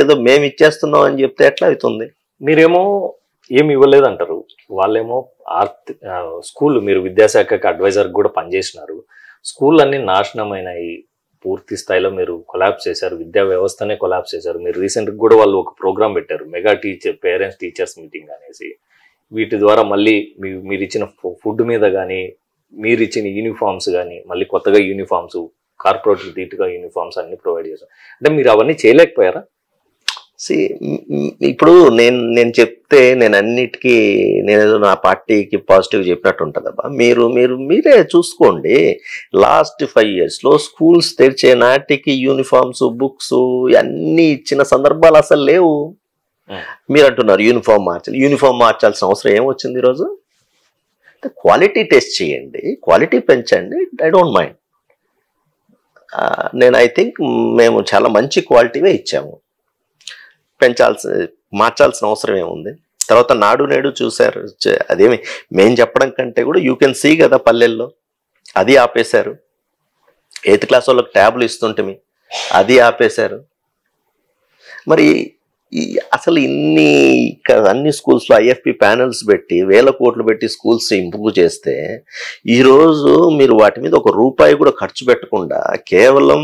Speaker 2: ఏదో మేము ఇచ్చేస్తున్నాం అని చెప్తే ఎట్లా అవుతుంది?
Speaker 1: మీరేమో ఏమి ఇవ్వలేదు అంటారు, వాళ్ళేమో స్కూల్, మీరు విద్యాశాఖకి అడ్వైజర్ కూడా పనిచేసినారు, స్కూల్ అన్ని నాశనమైనాయి, పూర్తి స్థాయిలో మీరు కొలాప్స్ చేశారు, విద్యా వ్యవస్థనే కొలాప్స్ చేశారు. మీరు రీసెంట్గా కూడా వాళ్ళు ఒక ప్రోగ్రామ్ పెట్టారు, మెగా పేరెంట్స్ టీచర్స్ మీటింగ్ అనేసి. వీటి ద్వారా మళ్ళీ మీరు ఇచ్చిన ఫుడ్ మీద కానీ, మీరు ఇచ్చిన యూనిఫామ్స్ కానీ, మళ్ళీ కొత్తగా యూనిఫామ్స్, కార్పొరేట్ ధీటుగా యూనిఫామ్స్ అన్ని ప్రొవైడ్ చేశారు. అంటే మీరు అవన్నీ చేయలేకపోయారా?
Speaker 2: ఇప్పుడు నేను చెప్తే నేను అన్నిటికీ నేనేదో నా పార్టీకి పాజిటివ్ చెప్పినట్టు ఉంటుందబ్బా. మీరే చూసుకోండి, లాస్ట్ 5 years లో స్కూల్స్ తెరిచే నాటికి యూనిఫామ్స్, బుక్స్ అన్ని ఇచ్చిన సందర్భాలు అసలు లేవు. మీరు అంటున్నారు యూనిఫామ్ మార్చాల్సిన అవసరం ఏమొచ్చింది? ఈరోజు క్వాలిటీ టెస్ట్ చేయండి, క్వాలిటీ పెంచండి, I don't mind. I think మేము చాలా మంచి క్వాలిటీవే ఇచ్చాము, మార్చాల్సిన అవసరం ఏముంది? తర్వాత నాడు నేడు చూశారు, అదేమి మేం చెప్పడం కంటే కూడా యూ కెన్ సీ కదా పల్లెల్లో, అది ఆపేశారు. 8th class వాళ్ళకి ట్యాబ్లు ఇస్తుంటే అది ఆపేశారు. మరి అసలు అన్ని స్కూల్స్లో IFP ప్యానెల్స్ పెట్టి 1000 కోట్లు పెట్టి స్కూల్స్ ఇంప్రూవ్ చేస్తే ఈరోజు మీరు వాటి మీద ₹1 కూడా ఖర్చు పెట్టకుండా కేవలం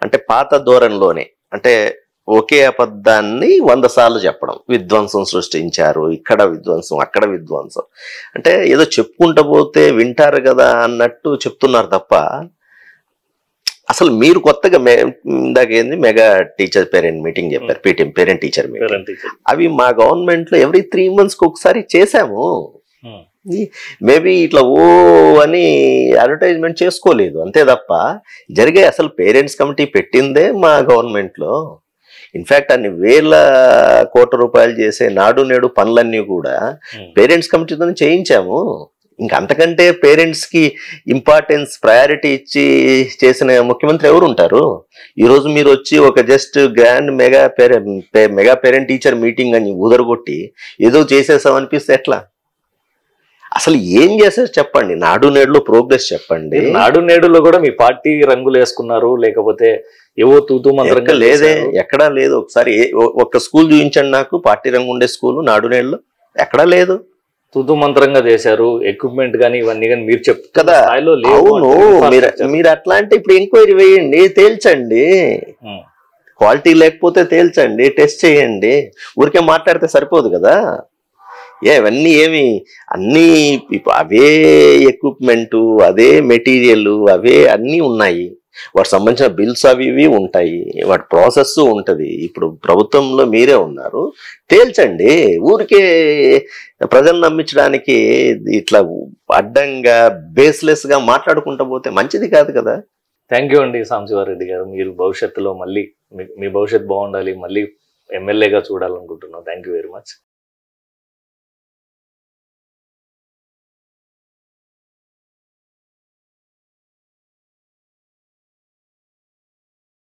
Speaker 2: అంటే పాత ధోరణిలోనే, అంటే ఒకే అబద్ధాన్ని 100 సార్లు చెప్పడం, విధ్వంసం సృష్టించారు, ఇక్కడ విధ్వంసం, అక్కడ విధ్వంసం, అంటే ఏదో చెప్పుకుంటూ పోతే వింటారు కదా అన్నట్టు చెప్తున్నారు తప్ప అసలు మీరు కొత్తగా ఇందాక ఏంది మెగా టీచర్ పేరెంట్ మీటింగ్ చెప్పారు, పేరెంట్ టీచర్ మీటింగ్, అవి మా గవర్నమెంట్ లో ఎవ్రీ 3 months ఒకసారి చేశాము. మేబీ ఇట్లా అని అడ్వర్టైజ్మెంట్ చేసుకోలేదు అంతే తప్ప జరిగే అసలు పేరెంట్స్ కమిటీ పెట్టిందే మా గవర్నమెంట్ లో. ఇన్ఫాక్ట్ అన్ని ₹1,000 కోట్ల చేసే నాడు నేడు పనులన్నీ కూడా పేరెంట్స్ కమిటీతో చేయించాము. ఇంకా అంతకంటే పేరెంట్స్ కి ఇంపార్టెన్స్, ప్రయారిటీ ఇచ్చి చేసిన ముఖ్యమంత్రి ఎవరు ఉంటారు? ఈరోజు మీరు వచ్చి ఒక just grand mega parent teacher meeting అని ఊదరగొట్టి ఏదో చేసేసాం అనిపిస్తే ఎట్లా? అసలు ఏం చేశారు చెప్పండి, నాడు నేడులో ప్రోగ్రెస్ చెప్పండి.
Speaker 1: నాడు నేడులో కూడా మీ పార్టీ రంగులు వేసుకున్నారు, లేకపోతే ఏవో తూతూ మంత్రంగా
Speaker 2: లేదే, ఎక్కడా లేదు. ఒకసారి ఒక్క స్కూల్ చూపించండి నాకు, పార్టీ రంగు ఉండే స్కూల్ నాడు నేడులో ఎక్కడా లేదు.
Speaker 1: తూతూ మంత్రంగా చేశారు, ఎక్విప్మెంట్ కానీ ఇవన్నీ కానీ మీరు చెప్తారు
Speaker 2: కదా. అవును, మీరు అట్లా అంటే ఇప్పుడు ఎంక్వైరీ వేయండి, తేల్చండి. క్వాలిటీ లేకపోతే తేల్చండి, టెస్ట్ చేయండి. ఊరికే మాట్లాడితే సరిపోదు కదా. ఇవన్నీ ఏమి అన్నీ అవే ఎక్విప్మెంటు, అదే మెటీరియల్, అవే అన్నీ ఉన్నాయి. వాటికి సంబంధించిన బిల్స్ అవి ఇవి ఉంటాయి, వాటి ప్రాసెస్ ఉంటుంది. ఇప్పుడు ప్రభుత్వంలో మీరే ఉన్నారు, తేల్చండి. ఊరికే ప్రజలు నమ్మించడానికి ఇట్లా అడ్డంగా బేస్లెస్గా మాట్లాడుకుంటూ పోతే మంచిది కాదు కదా.
Speaker 1: థ్యాంక్ యూ అండి సాంబశివారెడ్డి గారు. మీరు భవిష్యత్తులో మళ్ళీ మీ భవిష్యత్తు బాగుండాలి, మళ్ళీ ఎమ్మెల్యేగా చూడాలనుకుంటున్నాం. Thank you very much.